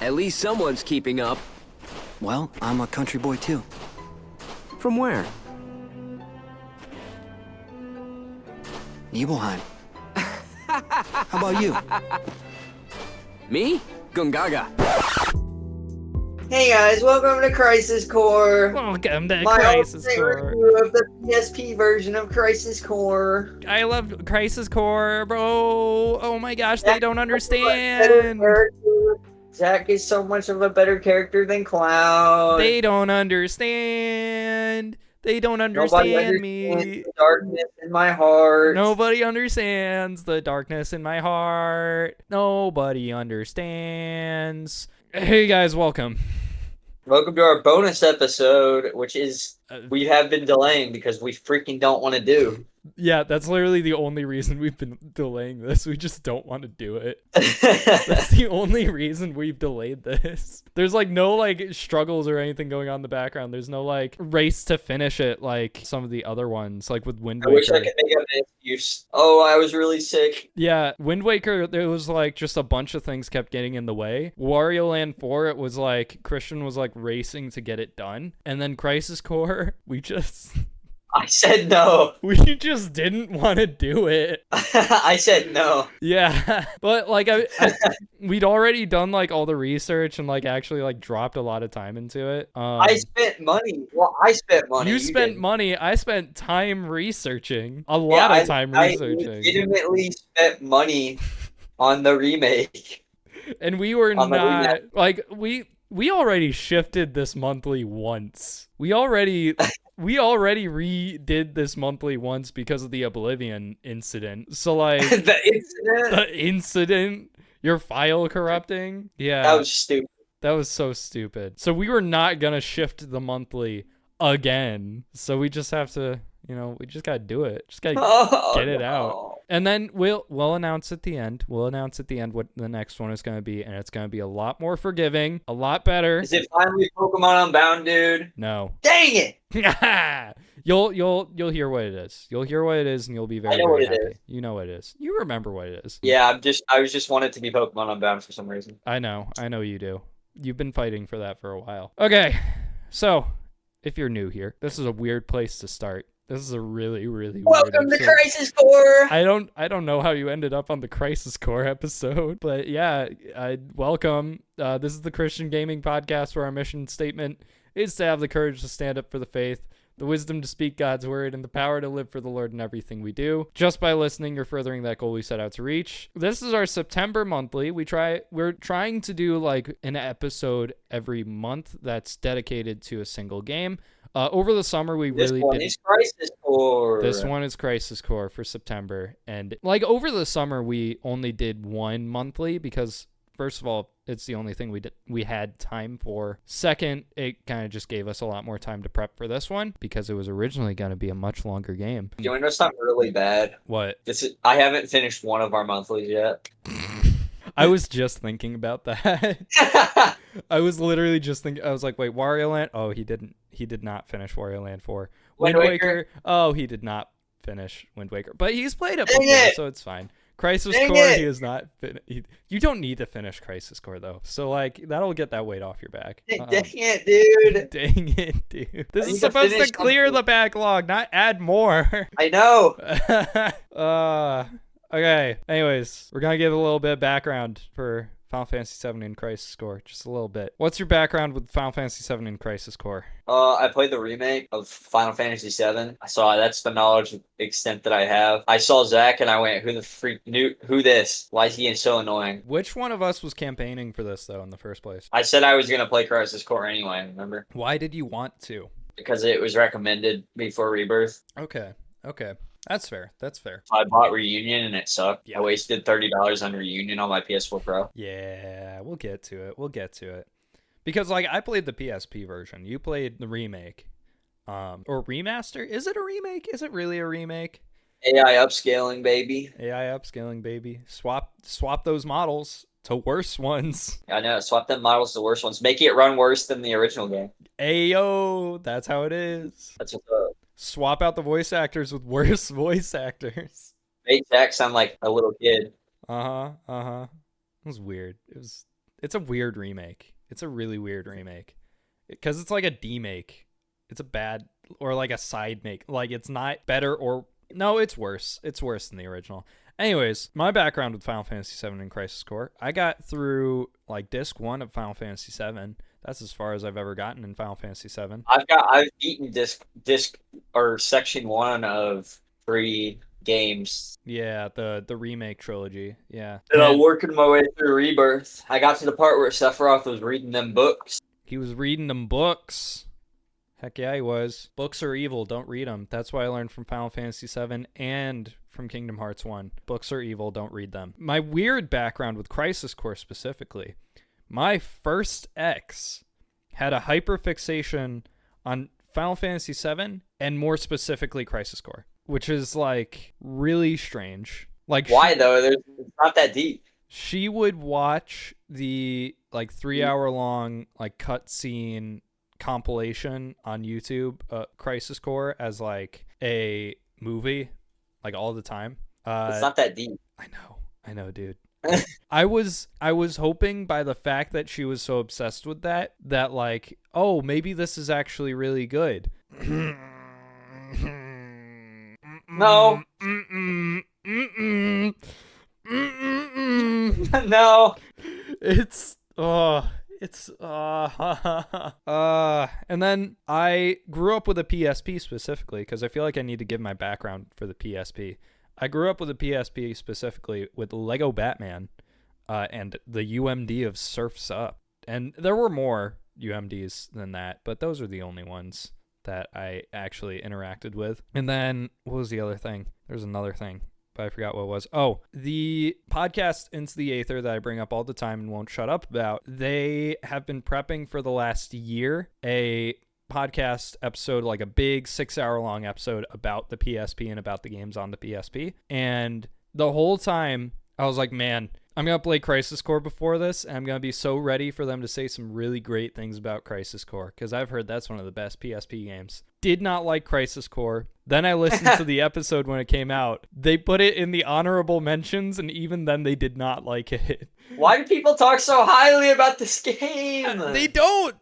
At least someone's keeping up. Well, I'm a country boy too. From where? Nibelheim. How about you? Me? Gongaga. Hey guys, welcome to Crisis Core. Welcome to My Crisis ultimate Core. review of the PSP version of Crisis Core. I love Crisis Core, bro. Oh my gosh, they don't Better understand. character. Zack is so much of a better character than Cloud. They don't understand. They don't Nobody understand understands me. the darkness in my heart. Nobody understands the darkness in my heart. Nobody understands. Hey guys, welcome. Welcome to our bonus episode, which is we have been delaying because we freaking don't want to do. Yeah, that's literally the only reason we've been delaying this. We just don't want to do it. That's the only reason we've delayed this. There's like no like struggles or anything going on in the background. There's no like race to finish it like some of the other ones, like with Wind I Waker. wish I could make up an excuse. Oh, I was really sick. Yeah, Wind Waker, there was like just a bunch of things kept getting in the way. Wario Land 4, it was like Christian was like racing to get it done. And then Crisis Core, I said no. we just didn't want to do it. I said no. Yeah, but like we'd already done like all the research and like actually like dropped a lot of time into it. I spent money. Well, I spent money. You spent didn't. money. I spent time researing. A lot of time researching. I legitimately spent money on the remake. And we were On the not like we already shifted this monthly once. We already redid this monthly once because of the Oblivion incident. So like The incident? your file corrupting. Yeah. That was stupid. That was so stupid. So we were not gonna shift the monthly again. So we just have to, we just gotta do it. Just gotta get it out. And then we'll announce at the end. We'll announce at the end what the next one is gonna be, and it's gonna be a lot more forgiving, a lot better. Is it finally Pokemon Unbound, dude? No. Dang it! You'll hear what it is. You'll hear what it is, and you'll be very, I know what very it happy. is. You know what it is. You remember what it is. Yeah, I was just wanted to be Pokemon Unbound for some reason. I know you do. You've been fighting for that for a while. Okay, so if you're new here, this is a weird place to start. This is a really, really Welcome weird to episode. Crisis Core. I don't know how you ended up on the Crisis Core episode, but yeah, welcome. This is the Christian Gaming Podcast, where our mission statement is to have the courage to stand up for the faith, the wisdom to speak God's word, and the power to live for the Lord in everything we do. Just by listening, you're furthering that goal we set out to reach. This is our September monthly. We're trying to do like an episode every month that's dedicated to a single game. Over the summer, This one is Crisis Core. This one is Crisis Core for September. And like over the summer, we only did one monthly because, first of all, it's the only thing we had time for. Second, it kind of just gave us a lot more time to prep for this one because it was originally going to be a much longer game. You want to know something really bad? What? I haven't finished one of our monthlies yet. I was just thinking about that. I was literally just thinking. I was like, wait, Wario Land? Oh, he did not finish Wario Land 4. Wind Waker? Oh, he did not finish Wind Waker. But he's played it Dang before, it! so it's fine. Crisis Dang Core, it! he is not. You don't need to finish Crisis Core though, so like that'll get that weight off your back. Dang it, dude. Dang it, dude! This I is need to supposed to finish clear something. the backlog, not add more. I know. Okay. Anyways, we're gonna give a little bit of background for Final Fantasy VII and Crisis Core, just a little bit. What's your background with Final Fantasy VII and Crisis Core? I played the remake of Final Fantasy VII. That's the knowledge extent that I have. I saw Zack and I went, who the freak knew who this? Why is he so annoying? Which one of us was campaigning for this though in the first place? I said I was gonna play Crisis Core anyway, remember? Why did you want to? Because it was recommended before Rebirth. Okay. That's fair. I bought Reunion and it sucked. Yeah. I wasted $30 on Reunion on my PS4 Pro. Yeah, we'll get to it. Because like I played the PSP version. You played the remake. Or remaster? Is it a remake? Is it really a remake? AI upscaling, baby. AI upscaling, baby. Swap those models to worse ones. I know. Swap them models to worse ones. Make it run worse than the original game. Ayo, that's how it is. That's what's up. Swap out the voice actors with worse voice actors. Make Zack sound like a little kid. It was weird. It It's a weird remake. It's a really weird remake. Because it's like a demake. It's a bad, or like a side make. Like, it's not better or... No, it's worse. It's worse than the original. Anyways, my background with Final Fantasy VII and Crisis Core, I got through like disc 1 of Final Fantasy VII. That's as far as I've ever gotten in Final Fantasy VII. I've beaten disc or section 1 of 3 games. Yeah, the remake trilogy. Yeah. And I'm working my way through Rebirth. I got to the part where Sephiroth was reading them books. He was reading them books. Heck yeah, he was. Books are evil. Don't read them. That's what I learned from Final Fantasy VII and from Kingdom Hearts 1. Books are evil. Don't read them. My weird background with Crisis Core specifically. My first ex had a hyperfixation on Final Fantasy VII and more specifically Crisis Core, which is like really strange. Like, why though? It's not that deep. She would watch the like 3-hour long like cutscene compilation on YouTube, Crisis Core, as like a movie, like all the time. It's not that deep. I know, dude. I was hoping by the fact that she was so obsessed with that like, oh, maybe this is actually really good. No. No. And then I grew up with a PSP specifically because I feel like I need to give my background for the PSP. I grew up with a PSP specifically with Lego Batman and the UMD of Surf's Up. And there were more UMDs than that, but those are the only ones that I actually interacted with. And then what was the other thing? There's another thing, but I forgot what it was. Oh, the podcast Into the Aether that I bring up all the time and won't shut up about, they have been prepping for the last year a podcast episode, like a big 6-hour long episode about the PSP and about the games on the PSP. And the whole time I was like, man, I'm going to play Crisis Core before this, and I'm going to be so ready for them to say some really great things about Crisis Core, because I've heard that's one of the best PSP games. Did not like Crisis Core. Then I listened to the episode when it came out. They put it in the honorable mentions, and even then they did not like it. Why do people talk so highly about this game? They don't.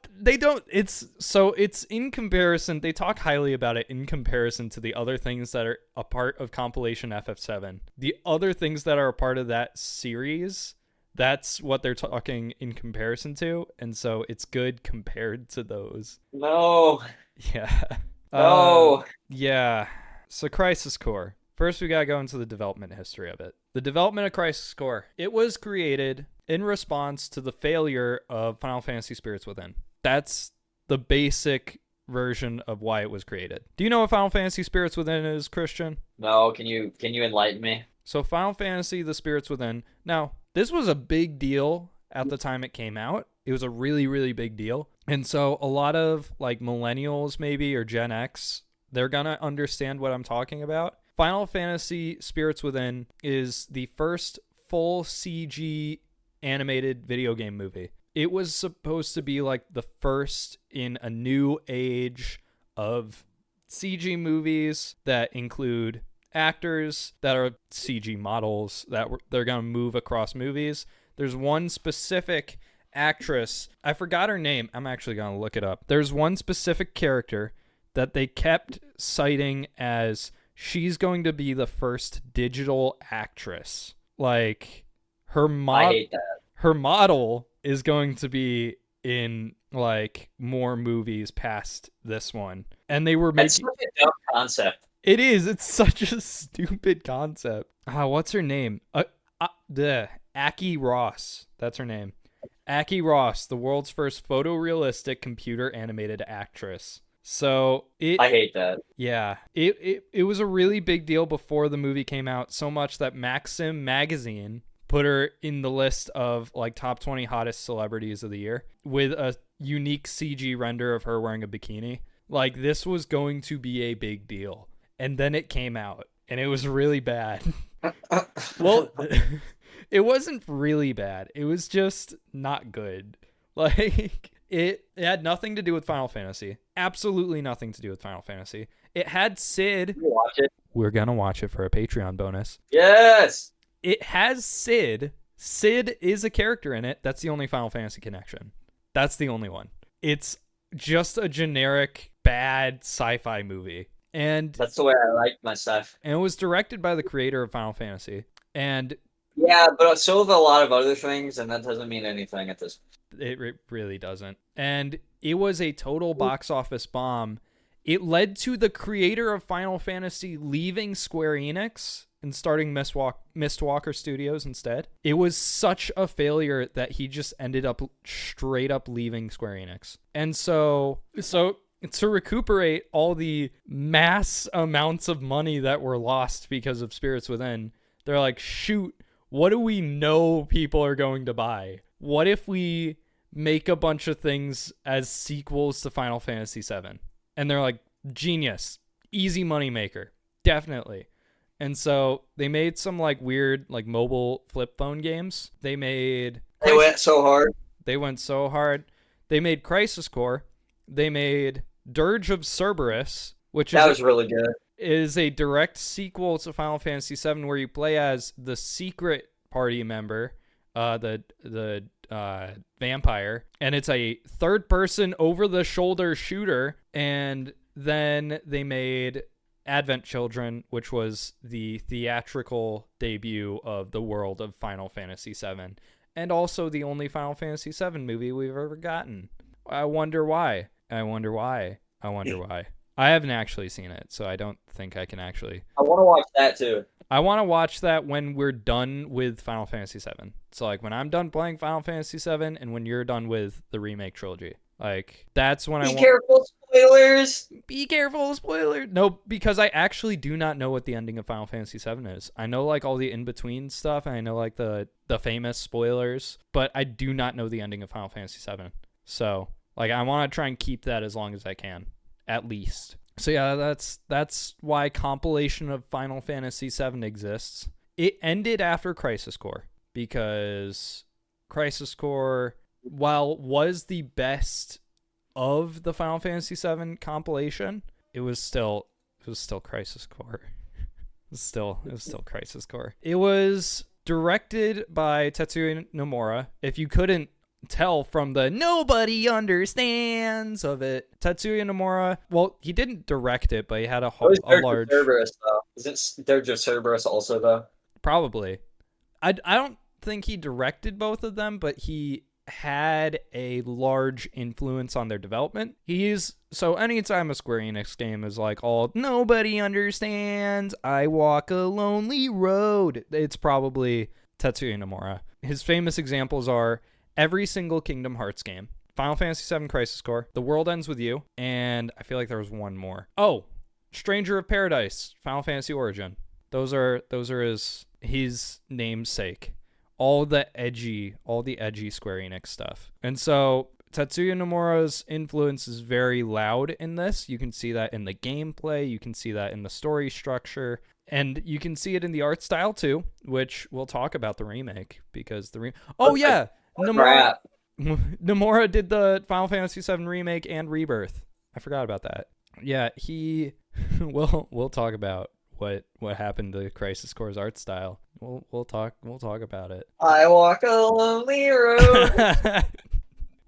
It's in comparison. They talk highly about it in comparison to the other things that are a part of compilation FF7. The other things that are a part of that series, that's what they're talking in comparison to. And so it's good compared to those. No. Yeah. No. Yeah. So Crisis Core. First, we gotta go into the development history of it. The development of Crisis Core. It was created in response to the failure of Final Fantasy Spirits Within. That's the basic version of why it was created. Do you know what Final Fantasy Spirits Within is, Christian? No, can you enlighten me? So Final Fantasy The Spirits Within. Now, this was a big deal at the time it came out. It was a really, really big deal. And so a lot of like millennials maybe or Gen X, they're gonna understand what I'm talking about. Final Fantasy Spirits Within is the first full CG animated video game movie. It was supposed to be like the first in a new age of CG movies that include actors that are CG models they're going to move across movies. There's one specific actress, I forgot her name. I'm actually going to look it up. There's one specific character that they kept citing as she's going to be the first digital actress. Like her I hate that. Her model is going to be in like more movies past this one. And they were making... It's such a dumb concept. It is. It's such a stupid concept. What's her name? Aki Ross. That's her name. Aki Ross, the world's first photorealistic computer animated actress. So I hate that. Yeah. It was a really big deal before the movie came out, so much that Maxim magazine put her in the list of like top 20 hottest celebrities of the year with a unique CG render of her wearing a bikini. Like, this was going to be a big deal. And then it came out and it was really bad. Well, it wasn't really bad. It was just not good. Like, it had nothing to do with Final Fantasy. Absolutely nothing to do with Final Fantasy. It had Sid. Watch it. We're going to watch it for a Patreon bonus. Yes. It has Sid Sid is a character in it. That's the only Final Fantasy connection. That's the only one. It's just a generic bad sci-fi movie. And That's the way I like my stuff. it was directed by the creator of Final Fantasy. And Yeah, but so have a lot of other things, and that doesn't mean anything at this. it really doesn't. And it was a total box office bomb. It led to the creator of Final Fantasy leaving Square Enix and starting Mistwalker Studios instead. It was such a failure that he just ended up straight up leaving Square Enix. And so to recuperate all the mass amounts of money that were lost because of Spirits Within, they're like, shoot, what do we know people are going to buy? What if we make a bunch of things as sequels to Final Fantasy VII? And they're like, genius, easy moneymaker, definitely. And so they made some like weird like mobile flip phone games. They went so hard. They went so hard. They made Crisis Core. They made Dirge of Cerberus, which was really good. Is a direct sequel to Final Fantasy VII where you play as the secret party member, the vampire, and it's a third-person over-the-shoulder shooter. And then they made Advent Children, which was the theatrical debut of the world of Final Fantasy VII, and also the only Final Fantasy VII movie we've ever gotten. I wonder why. I haven't actually seen it, so I don't think I can actually. I want to watch that too. I want to watch that when we're done with Final Fantasy VII. So like when I'm done playing Final Fantasy VII and when you're done with the remake trilogy. Like that's when Be careful, spoilers. Be careful, spoiler. No, because I actually do not know what the ending of Final Fantasy VII is. I know like all the in-between stuff, and I know like the famous spoilers, but I do not know the ending of Final Fantasy VII. So like I want to try and keep that as long as I can, at least. So yeah, that's why compilation of Final Fantasy VII exists. It ended after Crisis Core because Crisis Core, while was the best of the Final Fantasy VII compilation, it was still Crisis Core. It was still Crisis Core. It was directed by Tetsuya Nomura. If you couldn't tell from the nobody understands of it, Tetsuya Nomura, well, he didn't direct it, but he had a large. Cerberus, though? Isn't Dirge of Cerberus also though? Probably. I don't think he directed both of them, but he had a large influence on their development. So anytime a Square Enix game is like all nobody understands, I walk a lonely road, it's probably Tetsuya Nomura. His famous examples are every single Kingdom Hearts game, Final Fantasy VII Crisis Core, The World Ends With You, and I feel like there was one more. Oh, Stranger of Paradise, Final Fantasy Origin. Those are his namesake. All the edgy Square Enix stuff. And so Tetsuya Nomura's influence is very loud in this. You can see that in the gameplay. You can see that in the story structure. And you can see it in the art style too, which we'll talk about the remake because Nomura did the Final Fantasy VII remake and Rebirth. I forgot about that. Yeah, we'll talk about what happened to Crisis Core's art style. We'll talk about it. I walk a lonely road.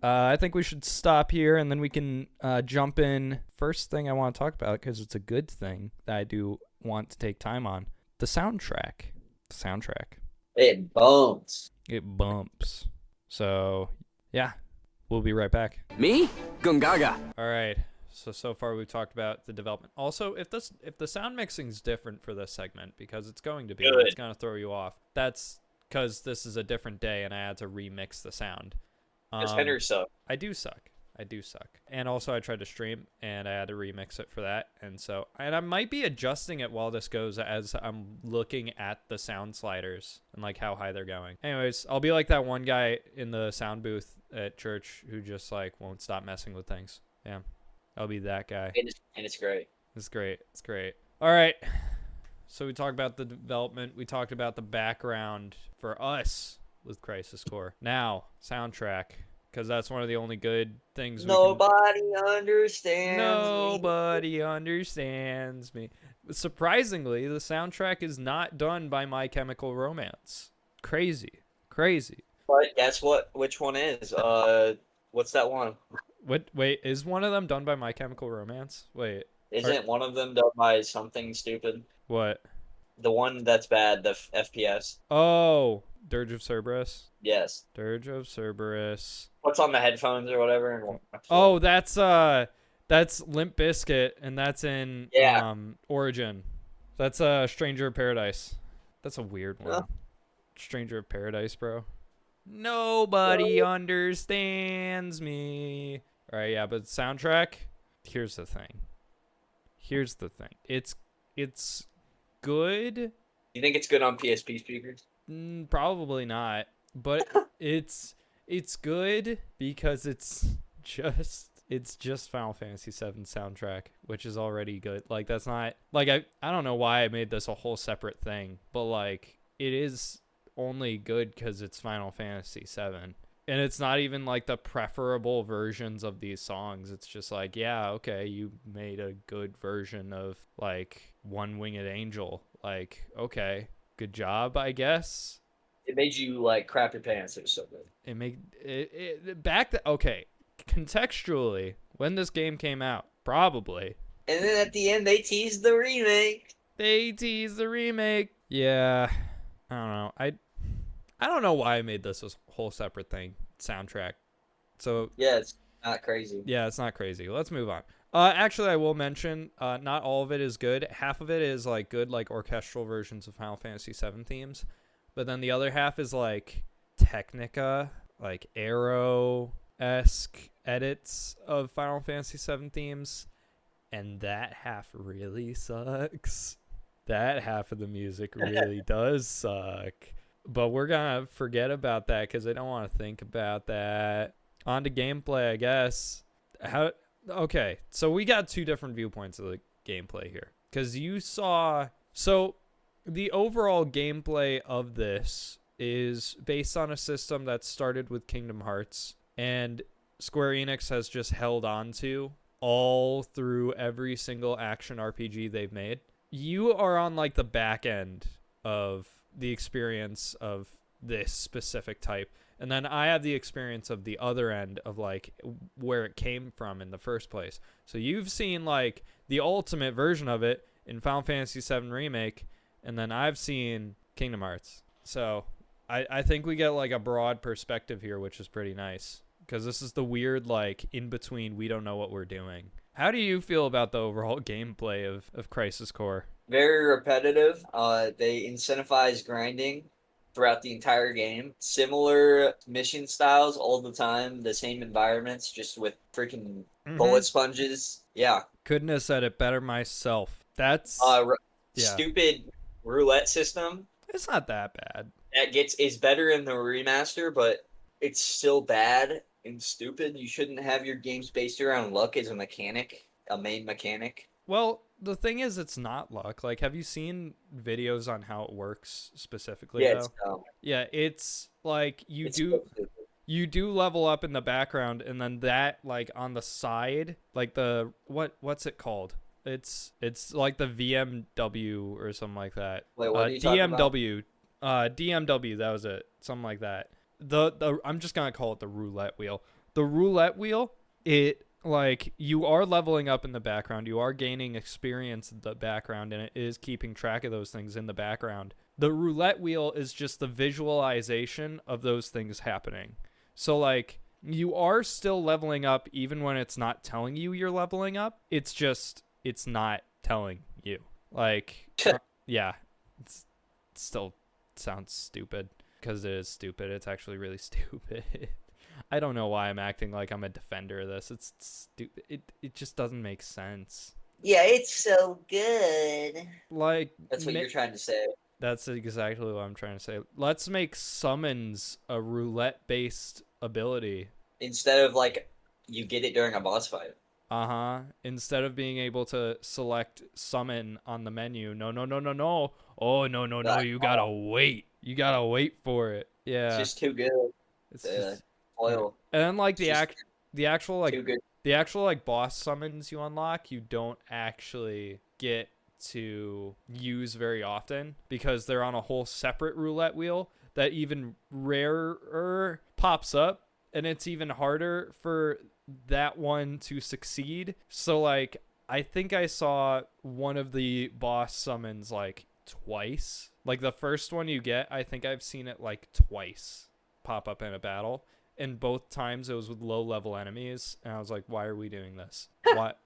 I think we should stop here and then we can jump in. First thing I want to talk about, because it's a good thing that I do want to take time on, the soundtrack. It bumps. So yeah, we'll be right back. Me? Gongaga. All right. So far we've talked about the development. Also, if the sound mixing is different for this segment, because it's going to be, Good. It's going to throw you off. That's because this is a different day and I had to remix the sound. Henry suck. I do suck. And also I tried to stream and I had to remix it for that. And I might be adjusting it while this goes as I'm looking at the sound sliders and like how high they're going. Anyways, I'll be like that one guy in the sound booth at church who just like won't stop messing with things. Yeah. I'll be that guy. And it's great. It's great. All right. So we talked about the development. We talked about the background for us with Crisis Core. Now, soundtrack, because that's one of the only good things. Nobody understands me. Surprisingly, the soundtrack is not done by My Chemical Romance. Crazy. Crazy. But guess what? Which one is? What's that one? What? Wait, is one of them done by My Chemical Romance? Wait, Isn't one of them done by something stupid? what? The one that's bad, the FPS. Oh, Dirge of Cerberus. Yes. Dirge of Cerberus. What's on the headphones or whatever? Oh, that's Limp Bizkit, and that's in Yeah. Origin. That's Stranger of Paradise. That's a weird one. Huh? Stranger of Paradise, bro. Nobody understands me. All right, yeah, but soundtrack. Here's the thing. It's good. You think it's good on PSP speakers? Probably not, but it's good because it's just Final Fantasy VII soundtrack, which is already good. Like that's not like I don't know why I made this a whole separate thing, but like it is only good because it's Final Fantasy VII. And it's not even like the preferable versions of these songs. It's just like, yeah, okay, you made a good version of like One Winged Angel. Like, okay, good job, I guess. It made you like crap your pants. It was so good. It made it back. Okay, contextually, when this game came out, probably. And then at the end, they teased the remake. They teased the remake. Yeah, I don't know. I don't know why I made this a whole separate thing. Soundtrack. So Yeah, it's not crazy. yeah, it's not crazy. Let's move on. Actually, I will mention, not all of it is good. Half of it is like good, like orchestral versions of Final Fantasy VII themes, but then the other half is like Technica, like Arrow-esque edits of Final Fantasy VII themes, and that half really sucks. That half of the music really does suck. But we're gonna forget about that because I don't want to think about that. On to gameplay, I guess. Okay, so we got two different viewpoints of the gameplay here. Because you saw... So, the overall gameplay of this is based on a system that started with Kingdom Hearts. And Square Enix has just held on to all through every single action RPG they've made. You are on, like, the back end of the experience of this specific type, and then I have the experience of the other end of like where it came from in the first place. So you've seen like the ultimate version of it in Final Fantasy VII Remake, and then I've seen Kingdom Hearts. So I think we get like a broad perspective here, which is pretty nice because this is the weird like in between, we don't know what we're doing. How do you feel about the overall gameplay of Crisis Core? Very repetitive. They incentivize grinding throughout the entire game. Similar mission styles all the time. The same environments, just with freaking bullet sponges. Yeah. Couldn't have said it better myself. That's stupid roulette system. It's not that bad. That is better in the remaster, but it's still bad and stupid. You shouldn't have your games based around luck as a mechanic, a main mechanic. Well, the thing is, it's not luck. Like, have you seen videos on how it works specifically? Yeah, though? it's dumb. Yeah, it's like you It's do level up in the background, and then that like on the side, like the what's it called? It's like the VMW or something like that. Wait, what are you talking DMW, DMW. That was it. Something like that. The I'm just gonna call it the roulette wheel. The roulette wheel. It like you are leveling up in the background, you are gaining experience in the background, and it is keeping track of those things in the background. The roulette wheel is just the visualization of those things happening. So like you are still leveling up even when it's not telling you you're leveling up. It's just it's not telling you. Like yeah, it still sounds stupid because it is stupid. It's actually really stupid. I don't know why I'm acting like I'm a defender of this. It's stupid. It just doesn't make sense. Yeah, it's so good. Like That's what you're trying to say. That's exactly what I'm trying to say. Let's make summons a roulette-based ability. Instead of like you get it during a boss fight. Instead of being able to select summon on the menu. No. Oh, no. You gotta wait. You gotta wait for it. Yeah. It's just too good. It's just... Oil. And then like the actual like Too good. the actual like boss summons you unlock, you don't actually get to use very often because they're on a whole separate roulette wheel. that even rarer pops up, and it's even harder for that one to succeed. So like I think I saw one of the boss summons like twice. Like the first one you get, I think I've seen it like twice pop up in a battle, and both times it was with low level enemies, and I was like, why are we doing this?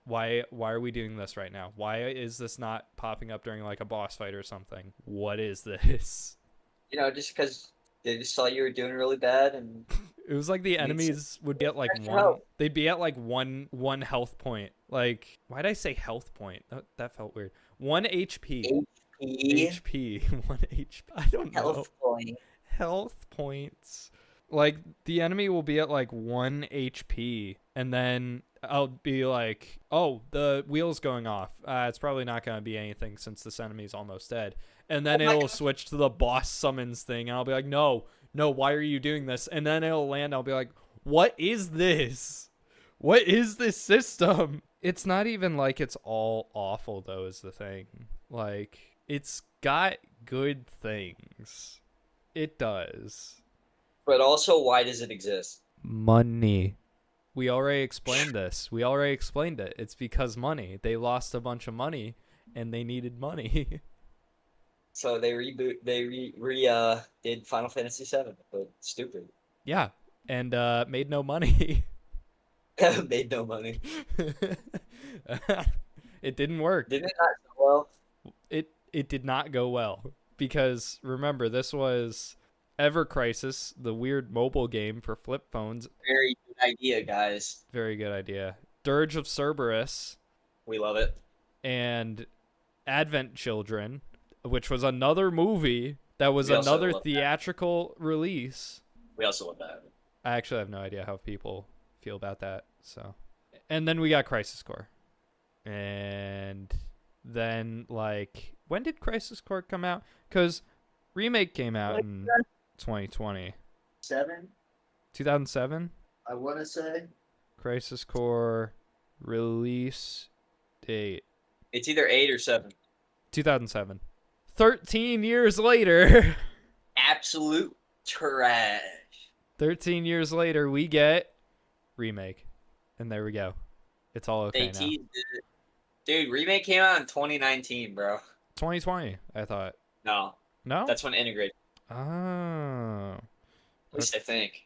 Why are we doing this right now? Why is this not popping up during like a boss fight or something? What is this? You know, just because they just saw you were doing really bad, and It was like the enemies would be at like extra one. health. They'd be at like one health point. Like, why'd I say health point? That felt weird. 1 HP. HP. 1 HP. I don't know. health point. Health points. Like the enemy will be at like 1 HP, and then I'll be like, oh, the wheel's going off. It's probably not going to be anything since this enemy's almost dead. And then it'll switch to the boss summons thing, and I'll be like, no, why are you doing this? And then it'll land. I'll be like, what is this? What is this system? It's not even like it's all awful, though, is the thing. Like, it's got good things. It does. But also, why does it exist? Money. We already explained this. We already explained it. It's because money. They lost a bunch of money, and they needed money. So they did Final Fantasy VII, but stupid. Yeah, and made no money. Made no money. It didn't work. Did it not go well? It did not go well, because remember, this was Ever Crisis, the weird mobile game for flip phones. Very good idea, guys. Very good idea. Dirge of Cerberus We love it. and Advent Children, which was another movie that was We also another love that. theatrical release. We also love that. I actually have no idea how people feel about that. So, and then we got Crisis Core, and then like, when did Crisis Core come out? Because Remake came out in 2020. 2007. I want to say. Crisis Core release date It's either 8 or 7. 2007. 13 years later. Absolute trash. 13 years later, we get Remake. And there we go. It's all okay They now. teased it. Dude, Remake came out in 2019, bro. 2020, I thought. No, No? that's when Integrate. Oh. At least I think.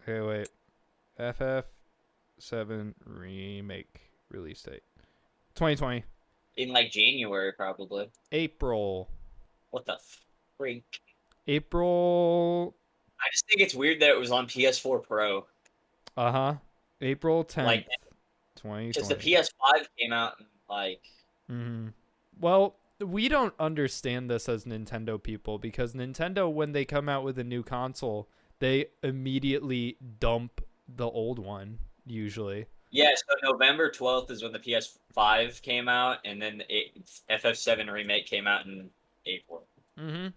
Okay, wait. FF7 Remake release date. 2020. In like January, probably. April. What the freak? April. I just think it's weird that it was on PS4 Pro. Uh-huh. April 10th. Like, 2020. because the PS5 came out in like. Mm-hmm. Well, we don't understand this as Nintendo people, because Nintendo, when they come out with a new console, they immediately dump the old one, usually. Yeah, so November 12th is when the PS5 came out, and then FF7 Remake came out in April. Mm-hmm.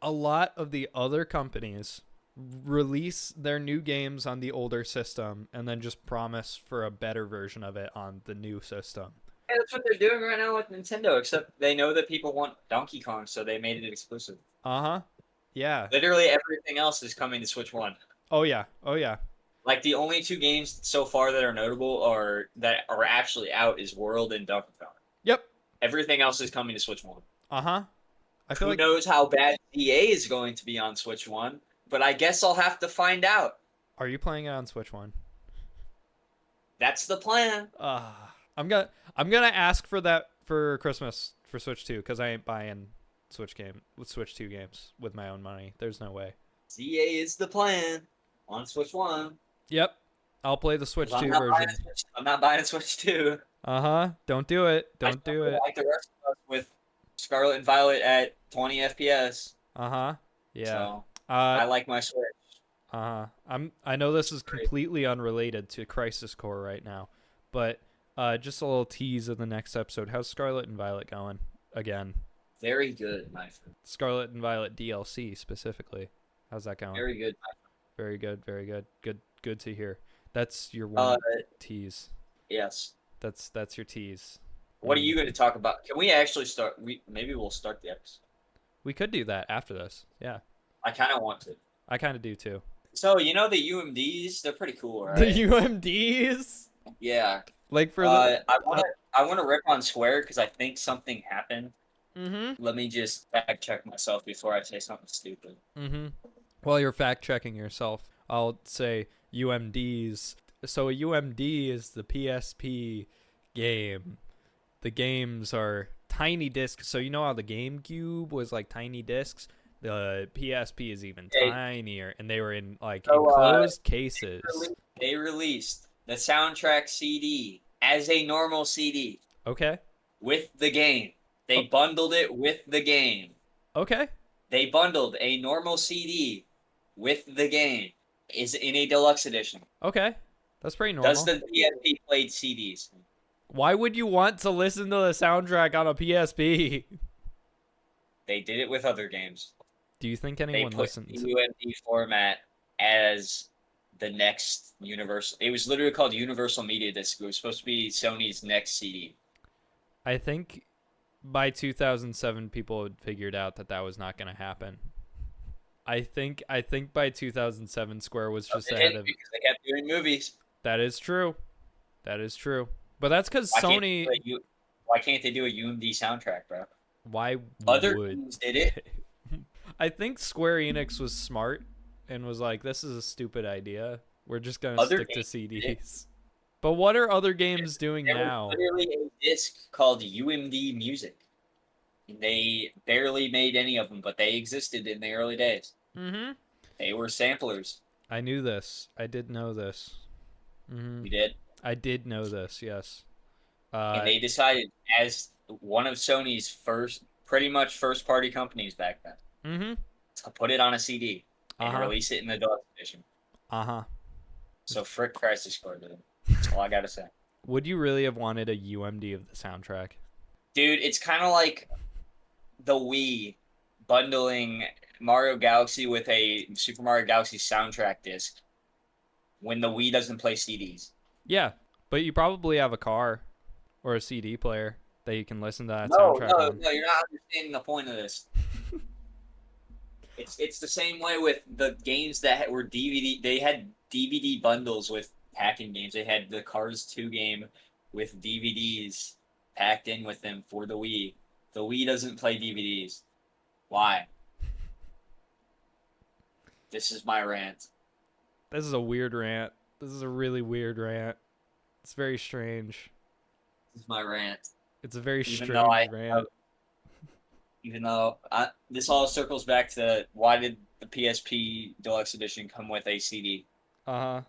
A lot of the other companies release their new games on the older system and then just promise for a better version of it on the new system. Yeah, that's what they're doing right now with Nintendo, except they know that people want Donkey Kong, so they made it exclusive. Uh-huh. Yeah. Literally everything else is coming to Switch 1. Oh, yeah. Oh, yeah. Like, the only 2 games so far that are notable or that are actually out is World and Donkey Kong. Yep. Everything else is coming to Switch 1. Uh-huh. I feel Who like knows how bad EA is going to be on Switch 1, but I guess I'll have to find out. Are you playing it on Switch 1? That's the plan. I'm gonna ask for that for Christmas for Switch 2, because I ain't buying Switch 2 games with my own money. There's no way. EA is the plan on Switch 1. Yep. I'll play the Switch 2 I'm not version. buying a Switch, I'm not buying a Switch 2. Uh-huh. Don't do it. Don't do it. Like the rest of us with Scarlet and Violet at 20 FPS. Uh-huh. Yeah. So, I like my Switch. Uh-huh. I know this is completely unrelated to Crisis Core right now, but just a little tease of the next episode. How's Scarlet and Violet going? Again. Very good, my friend. Scarlet and Violet DLC specifically. How's that going? Very good, my friend. Very good, very good. Good to hear. That's your one tease. Yes. That's your tease. What are you going to talk about? Can we actually start? Maybe we'll start the episode. We could do that after this. Yeah. I kind of want to. I kind of do too. So you know the UMDs, they're pretty cool, right? The UMDs, Yeah. like for the. I want to rip on Square because I think something happened. Mm-hmm. Let me just fact check myself before I say something stupid. Mm-hmm. While you're fact checking yourself, I'll say UMDs. So a UMD is the PSP game. The games are tiny discs. So you know how the GameCube was like tiny discs? The PSP is even tinier, and they were in like enclosed cases. They released the soundtrack CD as a normal CD Okay. with the game. They bundled it with the game. Okay. They bundled a normal CD with the game. Is in a deluxe edition. Okay. That's pretty normal. Does the PSP played CDs? Why would you want to listen to the soundtrack on a PSP? They did it with other games. Do you think They anyone put listened the to UMD format as the next Universal. It was literally called Universal Media Disc. It was supposed to be Sony's next CD. I think by 2007 people had figured out that was not going to happen. I think by 2007 Square was just ahead of. Because they kept doing movies. That is true. That is true. But that's because Sony. Why can't they do a UMD soundtrack, bro? Why Other would games did it? I think Square Enix was smart and was like, "This is a stupid idea. We're just gonna stick to CDs." But what are other games doing now? There was literally a disc called UMD Music. They barely made any of them, but they existed in the early days. Mm-hmm. They were samplers. I knew this. I did know this. You did? I did know this, yes. And they decided, as one of Sony's pretty much first-party companies back then, to put it on a CD and release it in the deluxe edition. So frick Crisis Core, dude. That's all I gotta say. Would you really have wanted a UMD of the soundtrack? Dude, it's kind of like the Wii bundling Mario Galaxy with a Super Mario Galaxy soundtrack disc when the Wii doesn't play CDs. Yeah, but you probably have a car or a CD player that you can listen to that soundtrack on. No, you're not understanding the point of this. It's the same way with the games that were DVD. They had DVD bundles with packing games. They had the Cars 2 game with DVDs packed in with them for the Wii. The Wii doesn't play DVDs. Why? This is my rant. This is a weird rant. This is a really weird rant. It's very strange. This is my rant. It's a very strange rant. Even though this all circles back to why did the PSP Deluxe Edition come with a CD? I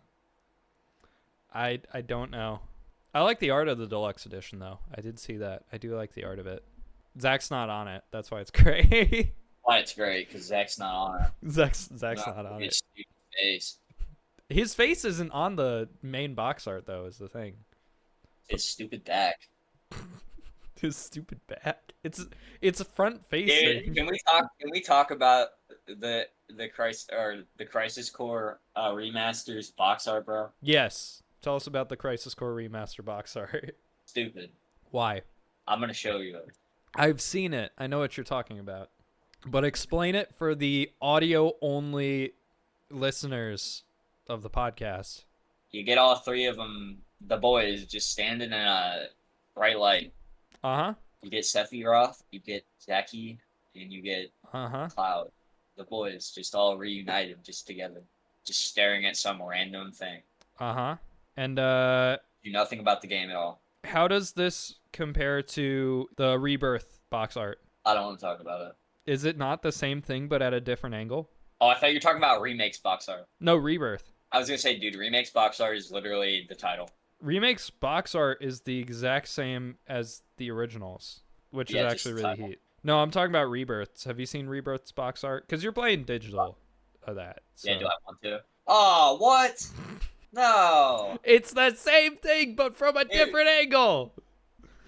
don't know. I like the art of the Deluxe Edition, though. I did see that. I do like the art of it. Zack's not on it. That's why it's great. Why it's great, because Zack's not on it. Zack's not on it. Face. His face isn't on the main box art, though, is the thing. His stupid back. His stupid back. It's a front facing. Dude, can we talk about the Crisis Core remasters box art, bro? Yes. Tell us about the Crisis Core remaster box art. Stupid. Why? I'm gonna show you. I've seen it. I know what you're talking about. But explain it for the audio only listeners of the podcast. You get all three of them, the boys, just standing in a bright light. You get Sephiroth, you get Zacky, and you get Cloud. The boys just all reunited, just together, just staring at some random thing. And do nothing about the game at all. How does this compare to the Rebirth box art? I don't want to talk about it. Is it not the same thing but at a different angle? Oh, I thought you were talking about Remakes box art. No, Rebirth. I was gonna say, dude, Remakes box art is literally the title. Remake's box art is the exact same as the originals, which is actually really heat. No, I'm talking about Rebirths. Have you seen Rebirth's box art? Because you're playing digital of that. So. Yeah, do I want to? Oh, what? No. It's the same thing, but from a different angle.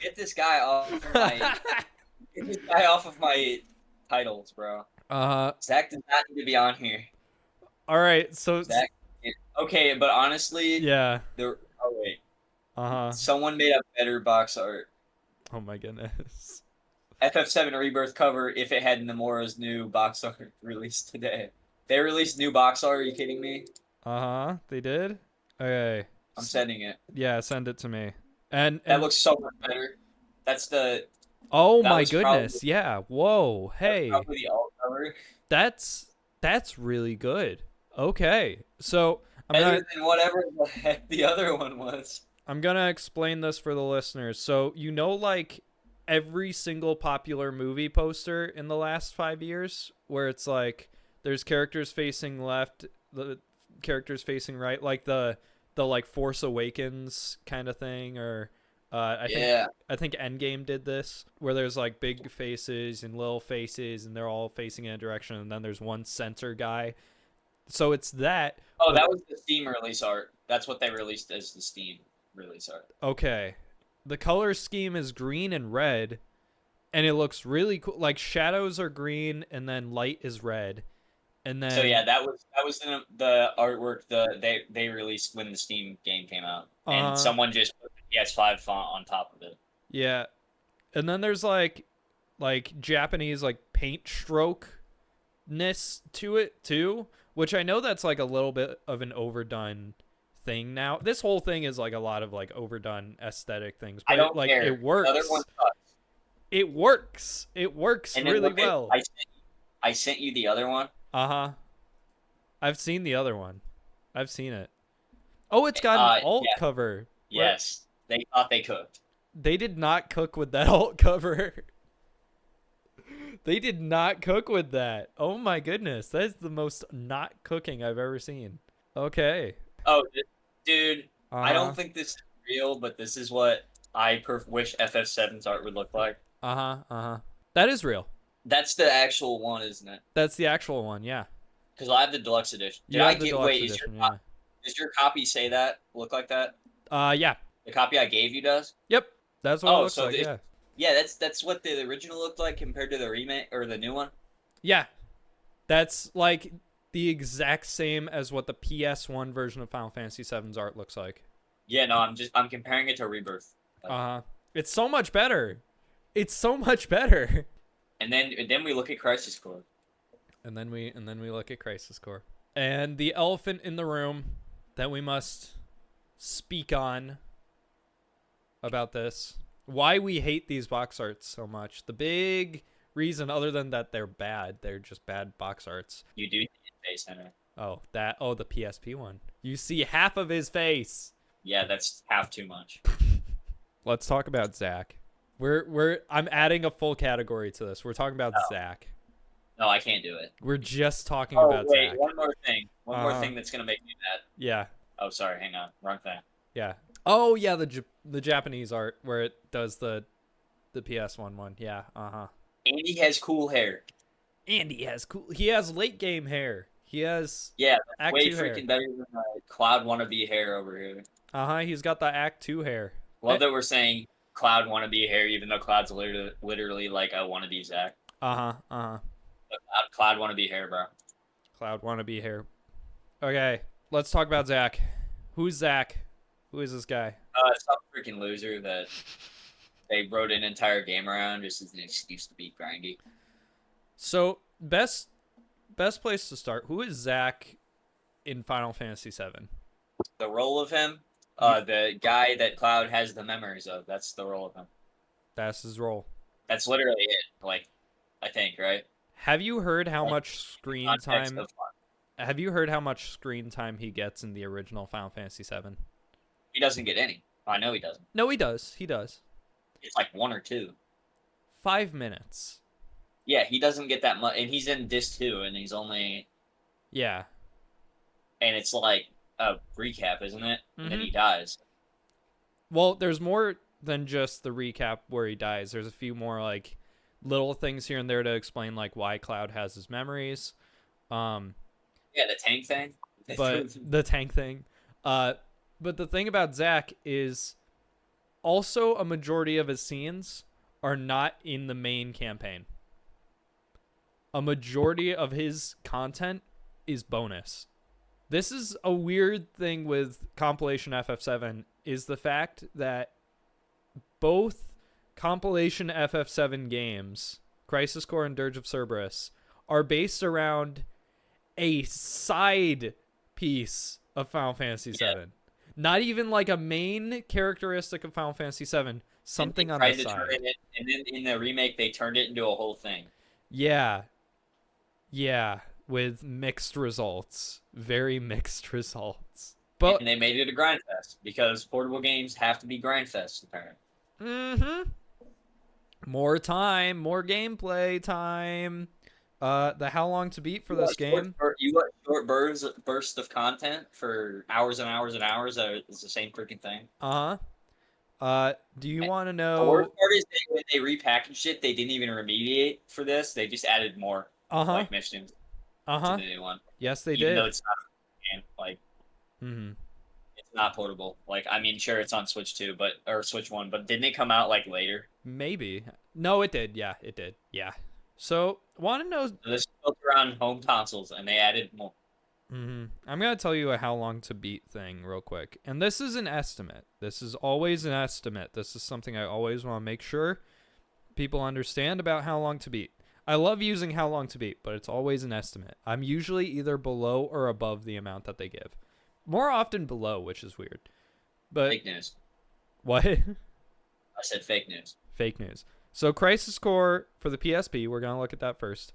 Get this guy off of my... Get this guy off of my titles, bro. Zack does not need to be on here. All right, so... Zack... Okay, but honestly... Yeah. Oh, wait. Someone made a better box art. Oh, my goodness. FF7 Rebirth cover if it had Nomura's new box art released today. They released new box art. Are you kidding me? They did. Okay. I'm sending it. Yeah, send it to me. And That looks so much better. That's the. oh that my was goodness, probably, yeah. Whoa, that's hey, probably the alt cover. that's really good. Okay, so Better than whatever the heck the other one was. I'm gonna explain this for the listeners. So like every single popular movie poster in the last 5 years, where it's like there's characters facing left, the characters facing right, like the like Force Awakens kind of thing, or I think Endgame did this, where there's like big faces and little faces, and they're all facing in a direction, and then there's one center guy. So it's that. Oh, that was the Steam release art. That's what they released as the Steam release art. Okay. The color scheme is green and red, and it looks really cool. Like shadows are green and then light is red. And then So yeah, that was the artwork they released when the Steam game came out. And someone just put the PS5 font on top of it. Yeah. And then there's like Japanese like paint stroke-ness to it too, which I know that's like a little bit of an overdone thing now. This whole thing is like a lot of like overdone aesthetic things, but I don't like care. it works. The other one sucks. It works. It works And really well. I sent you the other one. I've seen the other one. I've seen it. Oh, it's got an alt cover. Yes. They thought they cooked. They did not cook with that alt cover. They did not cook with that. Oh my goodness. That is the most not cooking I've ever seen. Okay. Oh, dude. I don't think this is real, but this is what I wish FF7's art would look like. That is real. That's the actual one, isn't it? That's the actual one, yeah. Because I have the deluxe edition. Does your copy say that? Look like that? Yeah. The copy I gave you does? Yep. That's what it looks like, yeah. Yeah, that's what the original looked like compared to the remake or the new one. Yeah. That's like the exact same as what the PS1 version of Final Fantasy VII's art looks like. Yeah, no, I'm comparing it to Rebirth. It's so much better. It's so much better. And then we look at Crisis Core. And then we look at Crisis Core. And the elephant in the room that we must speak on about this. Why we hate these box arts so much. The big reason, other than that they're bad, they're just bad box arts. You do see his face, Henry. The PSP one. You see half of his face. Yeah, that's half too much. Let's talk about Zack. I'm adding a full category to this. We're talking about Zack. No, I can't do it. We're just talking about Zack. One more thing. One more thing that's gonna make me mad. Yeah. Oh, sorry. Hang on. Wrong thing. Yeah. Oh yeah, the Japanese art where it does the PS1 one. Yeah. Andy has cool hair. He has late game hair. He has Act way 2 freaking hair. better than Cloud wannabe hair over here. He's got the Act 2 hair. Love that we're saying Cloud wannabe hair, even though Cloud's literally like a wannabe Zack. Cloud wannabe hair, bro. Cloud wannabe hair. Okay, let's talk about Zack. Who's Zack? Who is this guy? Some freaking loser that they wrote an entire game around just as an excuse to be grindy. So best place to start. Who is Zack in Final Fantasy VII? The role of him, the guy that Cloud has the memories of. That's the role of him. That's his role. That's literally it. Like, I think, right? Have you heard how much screen time? Have you heard how much screen time he gets in the original Final Fantasy VII? He doesn't get any. I know he doesn't. No, he does. He does. It's like 1 or 2. 5 minutes. Yeah, he doesn't get that much, and he's in Disc 2, and he's only... Yeah. And it's like a recap, isn't it? And then he dies. Well, there's more than just the recap where he dies. There's a few more, like, little things here and there to explain, like, why Cloud has his memories. Yeah, the tank thing. But the tank thing. But the thing about Zack is also a majority of his scenes are not in the main campaign. A majority of his content is bonus. This is a weird thing with compilation FF7 is the fact that both compilation FF7 games, Crisis Core and Dirge of Cerberus, are based around a side piece of Final Fantasy VII. Yeah. Not even like a main characteristic of Final Fantasy VII, something on the side. And then in the remake, they turned it into a whole thing. Yeah. Yeah, with mixed results. Very mixed results. But And they made it a grind fest because portable games have to be grind fests, apparently. more time, more gameplay time. The how long to beat for this game? You want short bursts of content for hours and hours and hours? It's the same freaking thing. Do you want to The worst know? part is when they repackaged it, they didn't even remediate for this. They just added more like missions to the new one. Yes, they Even did. though it's not a game, like it's not portable. Like I mean, sure, it's on Switch 2, or Switch 1, but didn't it come out like later? Maybe. No, it did. Yeah, it did. Yeah. So, want to know? So this is built around home consoles, and they added more. I'm going to tell you a how long to beat thing real quick. And this is an estimate. This is always an estimate. This is something I always want to make sure people understand about how long to beat. I love using how long to beat, but it's always an estimate. I'm usually either below or above the amount that they give. More often below, which is weird. But Fake news. What? I said fake news. Fake news. So Crisis Core for the PSP, we're going to look at that first.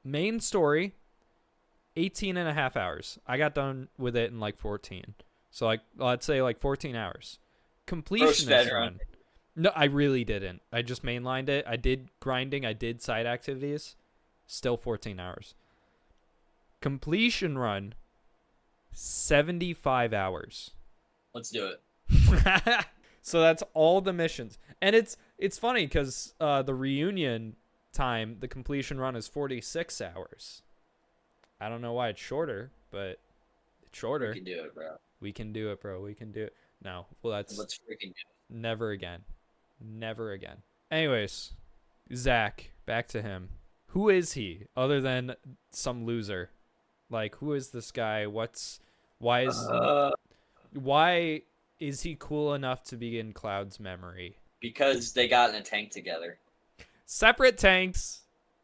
Main story, 18 and a half hours. I got done with it in like 14. So like let's say like 14 hours. Completionist run. No, I really didn't. I just mainlined it. I did grinding. I did side activities. Still 14 hours. Completion run, 75 hours. Let's do it. So that's all the missions. And it's funny because the reunion time, the completion run is 46 hours. I don't know why it's shorter, but it's shorter. We can do it, bro. We can do it, bro. We can do it. No, well, that's Let's freaking do it. never again. Never again. Anyways, Zack, back to him. Who is he other than some loser? Like, who is this guy? Why is he cool enough to be in Cloud's memory? Because they got in a tank together. Separate tanks.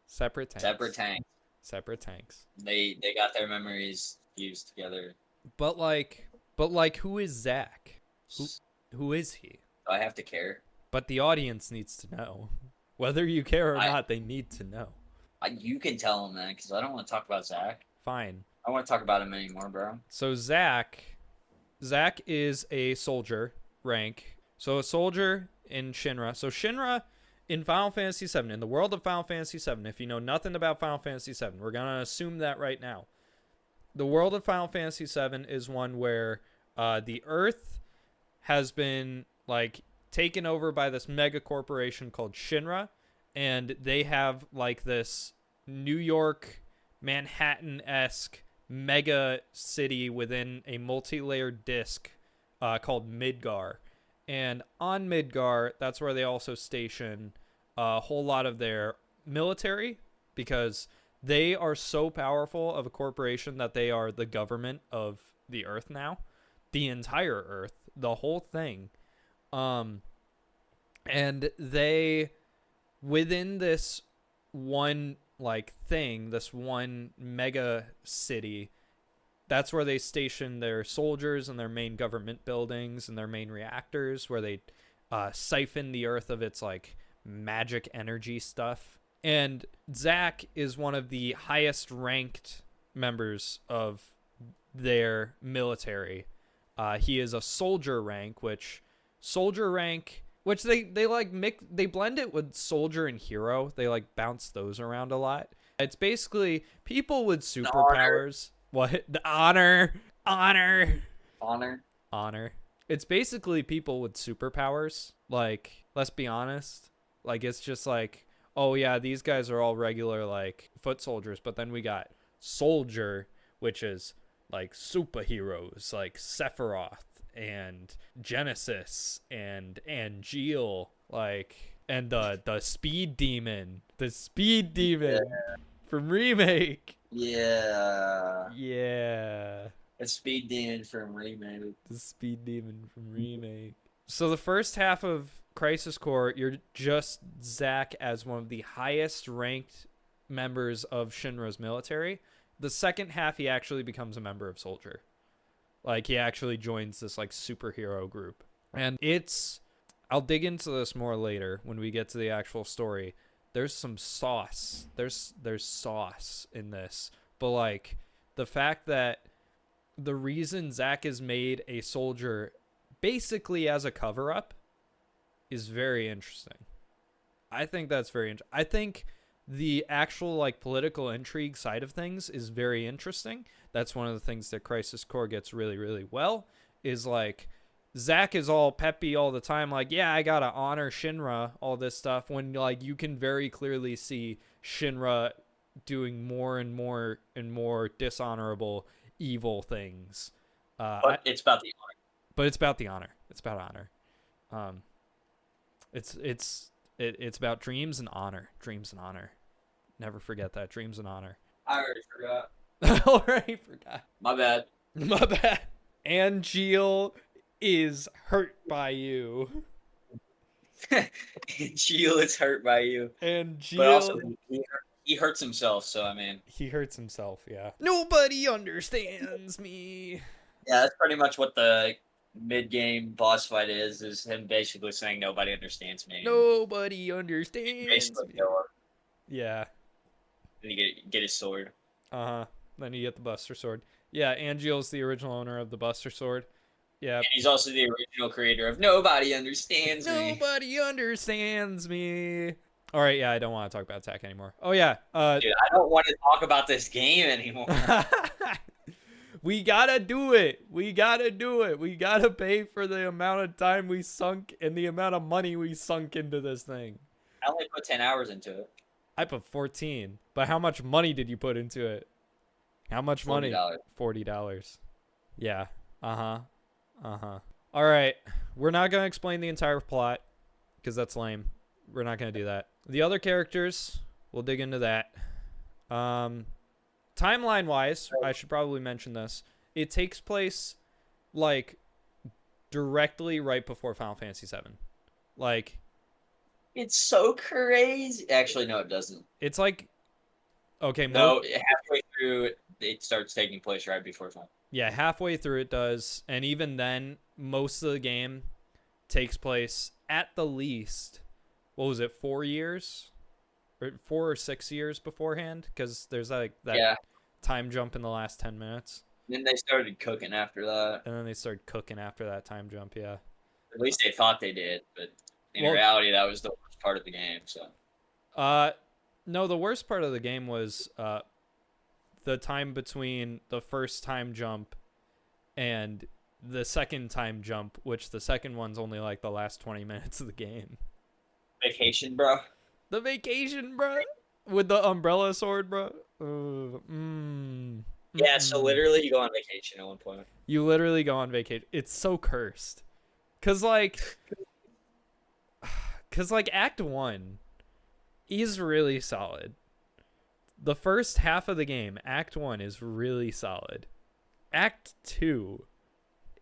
Separate tanks. Separate tanks. Separate tanks. They got their memories fused together. But who is Zack? Who is he? Do I have to care? But the audience needs to know. Whether you care or not, they need to know. You can tell them that because I don't want to talk about Zack. Fine. I want to talk about him anymore, bro. So Zack is a soldier rank. So a soldier in Shinra. So Shinra in Final Fantasy VII, in the world of Final Fantasy VII, if you know nothing about Final Fantasy VII, we're going to assume that right now. The world of Final Fantasy VII is one where the Earth has been like taken over by this mega corporation called Shinra, and they have like this New York, Manhattan-esque mega city within a multi-layered disc called Midgar. And on Midgar, that's where they also station a whole lot of their military, because they are so powerful of a corporation that they are the government of the Earth now. The entire Earth, the whole thing. And they, within this one like thing, this one mega city, that's where they station their soldiers and their main government buildings and their main reactors, where they siphon the Earth of its like magic energy stuff. And Zack is one of the highest ranked members of their military. He is a soldier rank, which they like they blend it with soldier and hero. They like bounce those around a lot. It's basically people with superpowers. What? The honor. It's basically people with superpowers. Like, let's be honest. Like, it's just like, oh yeah, these guys are all regular like foot soldiers, but then we got soldier, which is like superheroes like Sephiroth and Genesis and Angeal, like, and the speed demon from remake. Yeah. The A speed demon from remake. speed demon from remake. So the first half of Crisis Core, you're just Zack as one of the highest ranked members of Shinra's military. The second half, he actually becomes a member of Soldier. Like, he actually joins this, like, superhero group. And I'll dig into this more later when we get to the actual story. There's some sauce. There's sauce in this. But, like, the fact that the reason Zack is made a soldier basically as a cover-up is very interesting. I think that's very interesting. I think the actual, like, political intrigue side of things is very interesting. That's one of the things that Crisis Core gets really, really well, is, like, Zack is all peppy all the time, like, yeah, I gotta honor Shinra, all this stuff, when, like, you can very clearly see Shinra doing more and more and more dishonorable, evil things. But it's about the honor. But it's about the honor. It's about honor. It's about dreams and honor. Dreams and honor. Never forget that. Dreams and honor. I already forgot. Already forgot. My bad. My bad. Angeal is hurt by you. Geel is hurt by you. Angeal. But also, he hurts himself, so I mean. He hurts himself, yeah. Nobody understands me. Yeah, that's pretty much what the mid-game boss fight is him basically saying nobody understands me. Nobody understands Basically me. kill him. Yeah. And you get his sword. Uh-huh. Then you get the Buster Sword. Yeah, Angeal's the original owner of the Buster Sword. Yeah. And he's also the original creator of Nobody Understands Me. Nobody understands me. All right, yeah, I don't want to talk about Attack anymore. Oh, yeah. Dude, I don't want to talk about this game anymore. We gotta do it. We gotta do it. We gotta pay for the amount of time we sunk and the amount of money we sunk into this thing. I only put 10 hours into it. I put 14. But how much money did you put into it? How much money? $40. Yeah. Uh-huh. Uh-huh. All right. We're not going to explain the entire plot because that's lame. We're not going to do that. The other characters, we'll dig into that. Timeline-wise, I should probably mention this. It takes place, like, directly right before Final Fantasy VII. Like, it's so crazy. Actually, no, it doesn't. it's like, okay, No, halfway through, it starts taking place right before Final. yeah, halfway through it does, and even then, most of the game takes place at the least, what was it, 4 years? Or 4 or 6 years beforehand? Because there's, like, that time jump in the last 10 minutes. Then they started cooking after that. And then they started cooking after that time jump, yeah. At least they thought they did, but in reality, that was the worst part of the game. So. No, the worst part of the game was the time between the first time jump and the second time jump, which the second one's only like the last 20 minutes of the game. Vacation, bro. The vacation, bro, with the umbrella sword, bro. Yeah, so literally you go on vacation at one point. You literally go on vacation. It's so cursed. Cause like Act 1 is really solid. The first half of the game, Act 1, is really solid. Act 2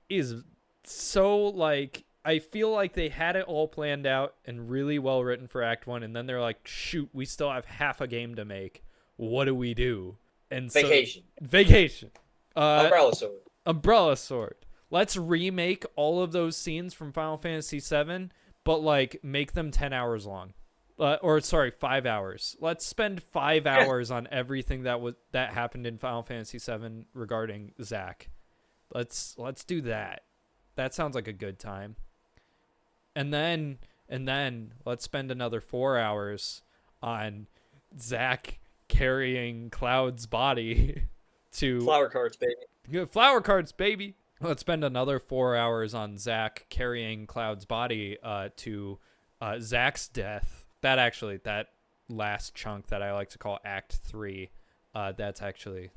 is so, like, I feel like they had it all planned out and really well written for Act 1, and then they're like, shoot, we still have half a game to make. What do we do? And Vacation. Vacation. Umbrella sword. Umbrella sword. Let's remake all of those scenes from Final Fantasy VII, but, like, make them 10 hours long. 5 hours. Let's spend 5 hours on everything that happened in Final Fantasy VII regarding Zack. Let's do that. That sounds like a good time. And then let's spend another 4 hours on Zack carrying Cloud's body to Flower cards, baby. Flower cards, baby. Let's spend another 4 hours on Zack carrying Cloud's body to Zack's death. That last chunk that I like to call Act 3, that's actually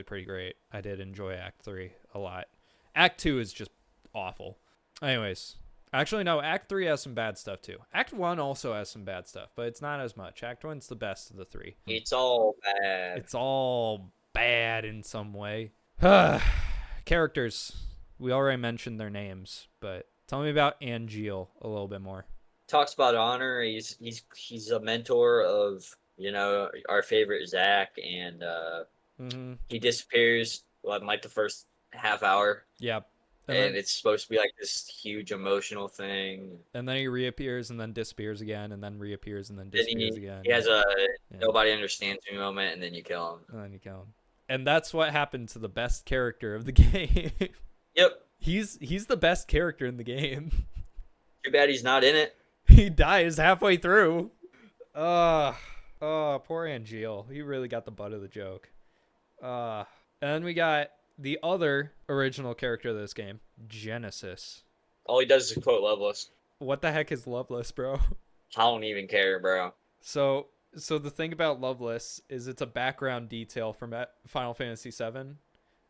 pretty great. I did enjoy Act 3 a lot. Act 2 is just awful. Anyways, actually no, Act 3 has some bad stuff too. Act 1 also has some bad stuff, but it's not as much. Act 1's the best of the three. It's all bad. It's all bad in some way. Characters. We already mentioned their names, but Tell me about Angeal a little bit more. Talks about honor. He's a mentor of our favorite Zack, and Mm-hmm. he disappears in like the first half hour, Yep. and it's supposed to be like this huge emotional thing. And then he reappears and then disappears again and then reappears and then Then disappears again. he has a Yeah. nobody understands me moment, and then you kill him. And then you kill him. And that's what happened to the best character of the game. Yep. He's the best character in the game. Too bad he's not in it. He dies halfway through. Poor Angeal. He really got the butt of the joke. And then we got the other original character of this game, Genesis. All he does is quote Loveless. What the heck is Loveless, bro? I don't even care, bro. So the thing about Loveless is it's a background detail from Final Fantasy VII.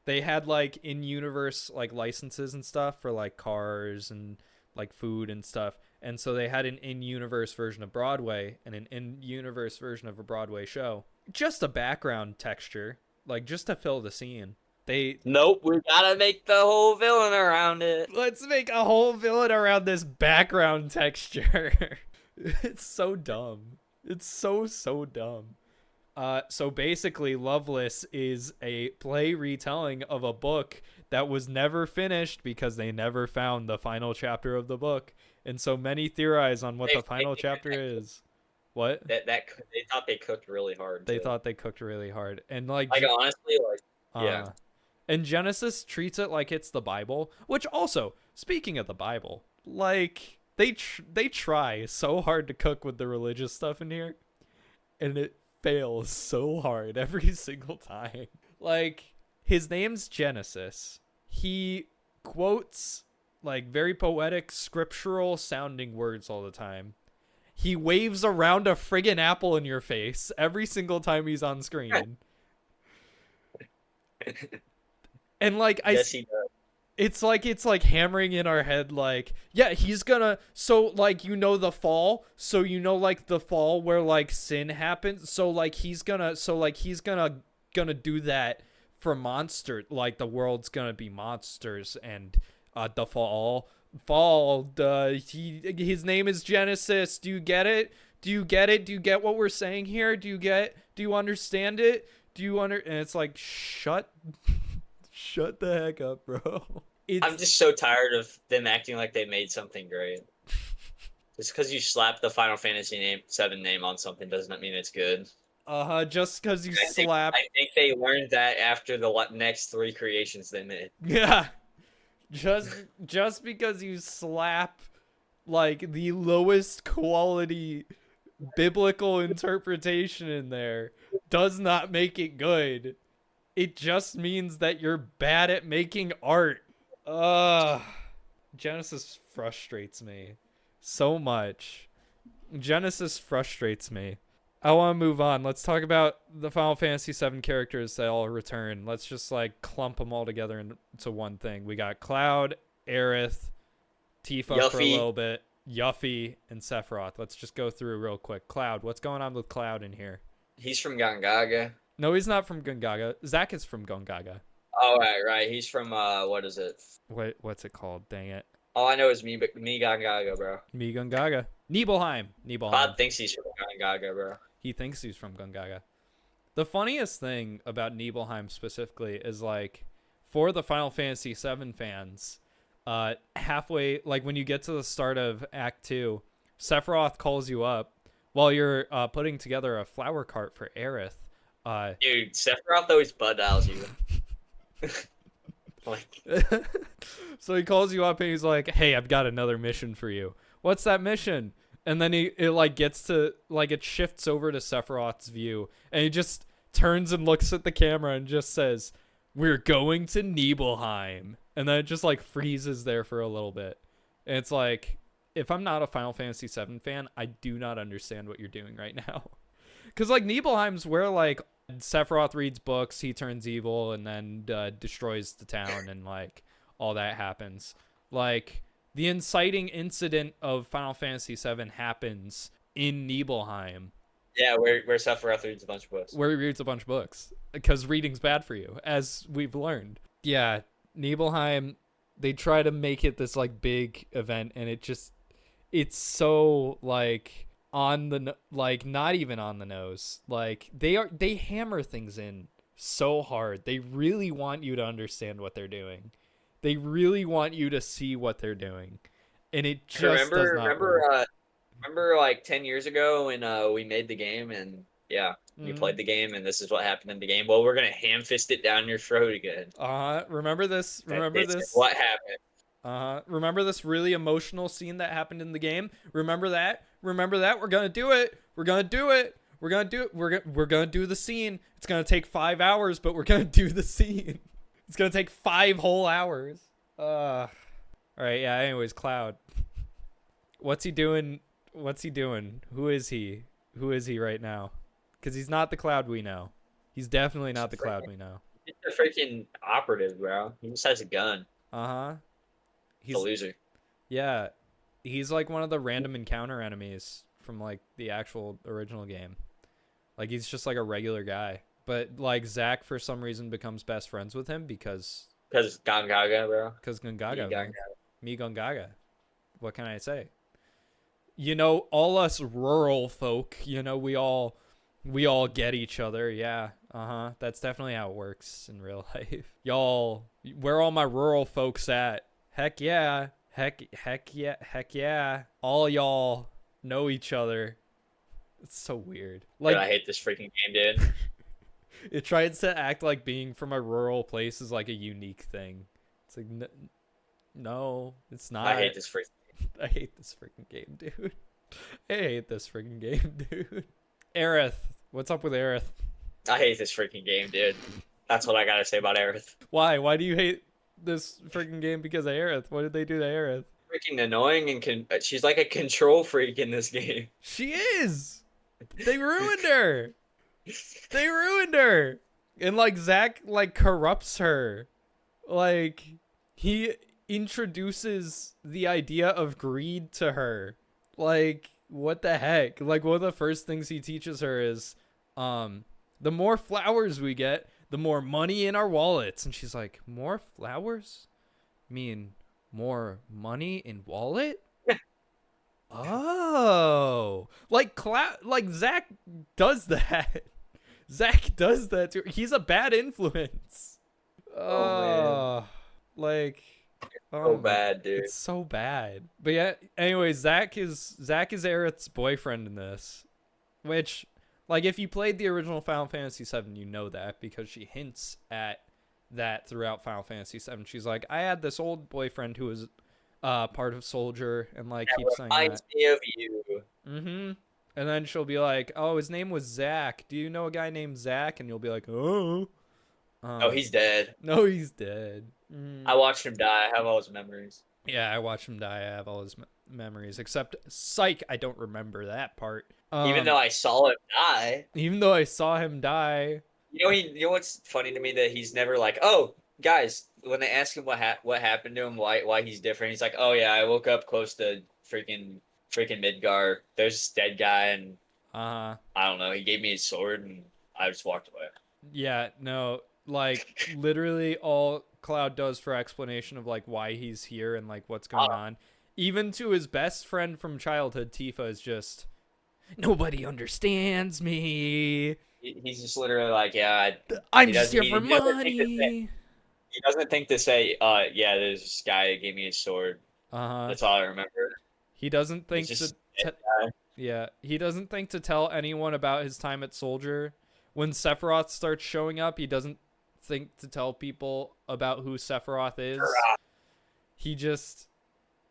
They had like in-universe like licenses and stuff for like cars and like food and stuff. And so they had an in-universe version of Broadway and an in-universe version of a Broadway show. Just a background texture, like just to fill the scene. Nope, we gotta make the whole villain around it. Let's make a whole villain around this background texture. It's so dumb. It's so dumb. So basically, Loveless is a play retelling of a book that was never finished because they never found the final chapter of the book. And so many theorize on what the final chapter is. What? They thought they cooked really hard. They thought they cooked really hard. And like honestly, yeah. And Genesis treats it like it's the Bible, which also, speaking of the Bible, like they try so hard to cook with the religious stuff in here, and it fails so hard every single time. Like, his name's Genesis. He quotes like very poetic, scriptural sounding words all the time. He waves around a friggin' apple in your face every single time he's on screen. And like yes, he does. It's like hammering in our head like, yeah, he's gonna, so like the fall, so like the fall where like sin happens, so like he's gonna do that for monster, like the world's gonna be monsters, and the fall his name is Genesis. Do you get it? Do you get what we're saying here? Do you understand it? And it's like, shut the heck up, bro. I'm just so tired of them acting like they made something great. Just because you slap the Final Fantasy VII name on something doesn't mean it's good. Just because you I think they learned that after the next 3 creations they made. Yeah. Just because you slap like the lowest quality biblical interpretation in there does not make it good. It just means that you're bad at making art. Genesis frustrates me so much. Genesis frustrates me. I want to move on. Let's talk about the Final Fantasy VII characters that all return. Let's just like clump them all together into one thing. We got Cloud, Aerith, Tifa for a little bit, Yuffie, and Sephiroth. Let's just go through real quick. Cloud, what's going on with Cloud in here? He's from Gongaga. No, he's not from Gongaga. Zack is from Gongaga. Oh, right. He's from, what is it? What's it called? Dang it. All I know is me Gongaga, bro. Me Gongaga. Nibelheim. Bob thinks he's from Gongaga, bro. He thinks he's from Gongaga. The funniest thing about Nibelheim specifically is, like, for the Final Fantasy VII fans, halfway, like, when you get to the start of Act 2, Sephiroth calls you up while you're putting together a flower cart for Aerith. Dude, Sephiroth always butt dials you. So he calls you up and he's like, hey, I've got another mission for you. What's that mission? And then it shifts over to Sephiroth's view, and he just turns and looks at the camera and just says, we're going to Nibelheim. And then it just like freezes there for a little bit. And it's like, if I'm not a Final Fantasy VII fan, I do not understand what you're doing right now. Because like Nibelheim's where like Sephiroth reads books, he turns evil, and then destroys the town, and like all that happens. Like the inciting incident of Final Fantasy VII happens in Nibelheim. Yeah, where Sephiroth reads a bunch of books. Where he reads a bunch of books. Because reading's bad for you, as we've learned. Yeah, Nibelheim, they try to make it this like big event, and it's so like like not even on the nose. Like they hammer things in so hard. They really want you to understand what they're doing. They really want you to see what they're doing, and it just does not work. Remember like 10 years ago when we made the game and we played the game and this is what happened in the game. Well, we're gonna ham fist it down your throat again. Remember this? Remember this? What happened? Remember this really emotional scene that happened in the game? Remember that? Remember that? We're gonna do it. We're gonna do it. We're gonna do it. We're gonna do the scene. It's gonna take 5 hours, but we're gonna do the scene. It's gonna take 5 whole hours. All right. Yeah. Anyways, Cloud. What's he doing? What's he doing? Who is he? Who is he right now? Because he's not the Cloud we know. He's definitely not the Cloud we know. He's a freaking operative, bro. He just has a gun. He's a loser. Yeah, he's like one of the random encounter enemies from like the actual original game. Like he's just like a regular guy, but like Zack for some reason becomes best friends with him because Gongaga, bro. Because Gongaga, me Gongaga. What can I say? You know, all us rural folk, you know, we all get each other. Yeah. That's definitely how it works in real life. Y'all, where all my rural folks at? Heck yeah. Heck yeah. All y'all know each other. It's so weird. Like, dude, I hate this freaking game, dude. It tries to act like being from a rural place is like a unique thing. It's like, no, it's not. I hate this freaking game. I hate this freaking game, dude. I hate this freaking game, dude. Aerith. What's up with Aerith? I hate this freaking game, dude. That's what I gotta say about Aerith. Why? Why do you hate this freaking game because of Aerith? What did they do to Aerith? Freaking annoying and she's like a control freak in this game. She is. They ruined her. They ruined her. And like Zack like corrupts her. Like he introduces the idea of greed to her. Like what the heck? Like one of the first things he teaches her is the more flowers we get, the more money in our wallets. And she's like, more flowers? Mean more money in wallet? Oh, like Zack does that. Zack does that too. He's a bad influence. Oh man. Like so bad, dude. It's so bad. But yeah, anyway, Zack is Aerith's boyfriend in this, which, like, if you played the original Final Fantasy VII, you know that because she hints at that throughout Final Fantasy VII. She's like, I had this old boyfriend who was part of Soldier, and like keeps saying that. Reminds me of you. And then she'll be like, oh, his name was Zack. Do you know a guy named Zack? And you'll be like, oh. Oh, he's dead. No, he's dead. I watched him die. I have all his memories. Yeah, I watched him die. I have all his memories. Except, psych, I don't remember that part. Even though I saw him die. Even though I saw him die. You know what's funny to me? That he's never like, oh, guys, when they ask him what happened to him, why he's different, he's like, oh yeah, I woke up close to freaking Midgar. There's this dead guy, and I don't know. He gave me his sword, and I just walked away. Yeah, no, like literally all Cloud does for explanation of like why he's here and like what's going on, even to his best friend from childhood, Tifa, is just nobody understands me. He's just literally like, yeah, I'm just here for money. He doesn't think to say, yeah, there's this guy that gave me his sword. That's all I remember. He doesn't think he doesn't think to tell anyone about his time at Soldier. When Sephiroth starts showing up, he doesn't think to tell people about who Sephiroth is.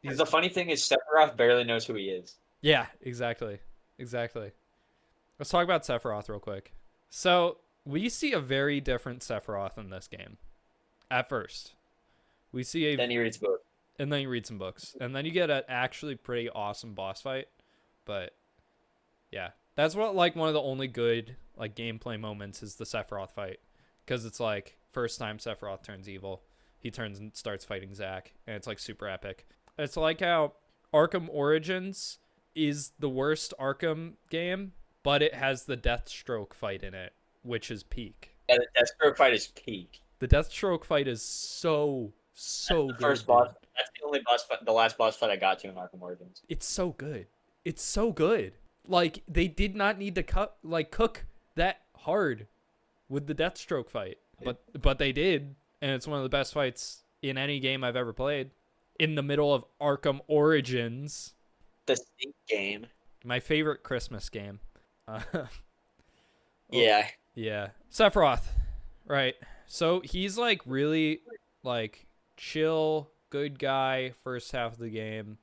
The funny thing is Sephiroth barely knows who he is. Yeah, exactly. Let's talk about Sephiroth real quick. So, we see a very different Sephiroth in this game. At first. We see Then he reads books. And then you read some books. And then you get an actually pretty awesome boss fight. But, yeah. That's what, like, one of the only good, like, gameplay moments is the Sephiroth fight. Because it's, like, first time Sephiroth turns evil. He turns and starts fighting Zack. And it's, like, super epic. It's like how Arkham Origins is the worst Arkham game, but it has the Deathstroke fight in it, which is peak. Yeah, the Deathstroke fight is peak. The Deathstroke fight is so So The good. first boss. That's the only boss fight, the last boss fight I got to in Arkham Origins. It's so good. It's so good. Like, they did not need to cook that hard with the Deathstroke fight. But they did, and it's one of the best fights in any game I've ever played. In the middle of Arkham Origins. The Stink game. My favorite Christmas game. Yeah. Yeah. Sephiroth. Right. So he's like really like chill, good guy first half of the game.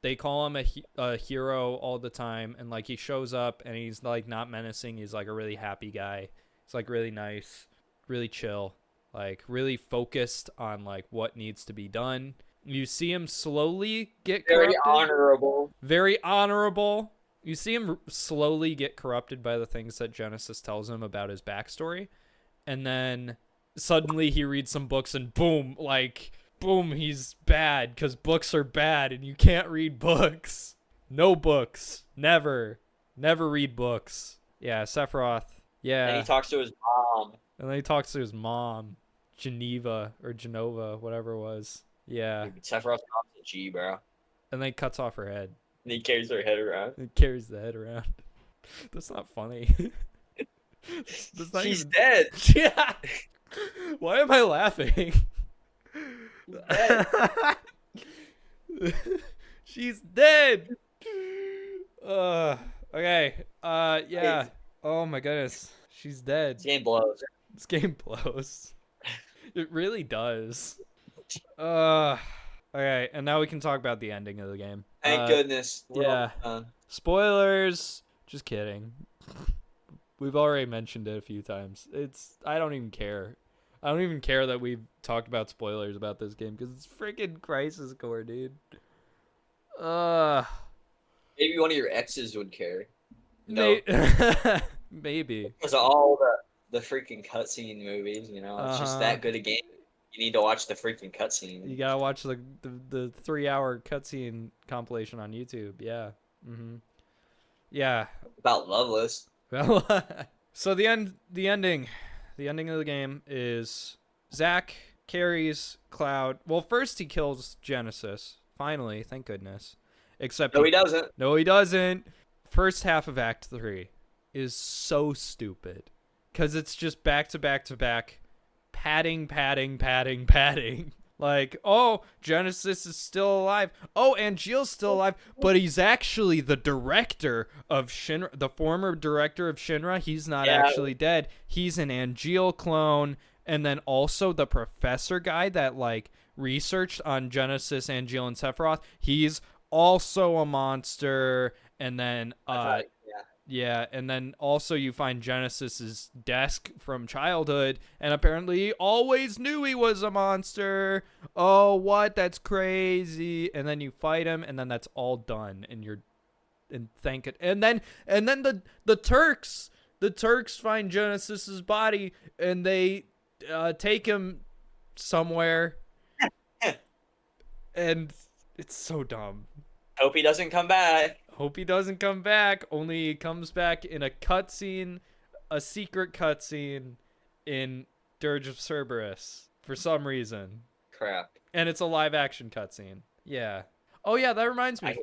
They call him a hero all the time, and like he shows up and he's like not menacing. He's like a really happy guy. He's like really nice, really chill, like really focused on like what needs to be done. You see him slowly get Very corrupted. honorable. Very honorable. You see him slowly get corrupted by the things that Genesis tells him about his backstory. And then suddenly he reads some books and boom, he's bad because books are bad and you can't read books. No books. Never read books. Yeah, Sephiroth. Yeah. And he talks to his mom. And then he talks to his mom, Geneva, whatever it was. Yeah. Dude, Sephiroth's mom's a G, bro. And then he cuts off her head. And he carries her head around. It carries the head around. That's not funny. That's not She's even... dead. Yeah. Why am I laughing? Dead. She's dead. Okay. Yeah. Oh my goodness. She's dead. This game blows. This game blows. It really does. Okay, and now we can talk about the ending of the game. Thank goodness. We're yeah. all done. Spoilers. Just kidding. We've already mentioned it a few times. I don't even care. I don't even care that we've talked about spoilers about this game because it's freaking Crisis Core, dude. Maybe one of your exes would care. No, Maybe. because of all the freaking cutscene movies, you know, it's just that good a game. You need to watch the freaking cutscene. You gotta watch the 3-hour cutscene compilation on YouTube. Yeah. Mm-hmm. Yeah. About Loveless. Well, so the ending of the game is Zack carries Cloud. Well, first he kills Genesis. Finally, thank goodness. Except No, he doesn't. No, he doesn't. First half of Act 3 is so stupid because it's just back to back to back, padding. Like, oh, Genesis is still alive. Oh, Angeal's still alive, but he's actually the director of Shinra, the former director of Shinra. He's not actually dead. He's an Angeel clone. And then also the professor guy that like researched on Genesis, Angeel, and Sephiroth. He's also a monster. And then, yeah, and then also you find Genesis's desk from childhood, and apparently he always knew he was a monster. Oh, what? That's crazy. And then you fight him, and then that's all done, and thank it. And then the Turks find Genesis's body, and they take him somewhere, and it's so dumb. Hope he doesn't come back. Hope he doesn't come back. Only he comes back in a cutscene, a secret cutscene in Dirge of Cerberus for some reason. Crap. And it's a live action cutscene. Yeah. Oh yeah, that reminds me.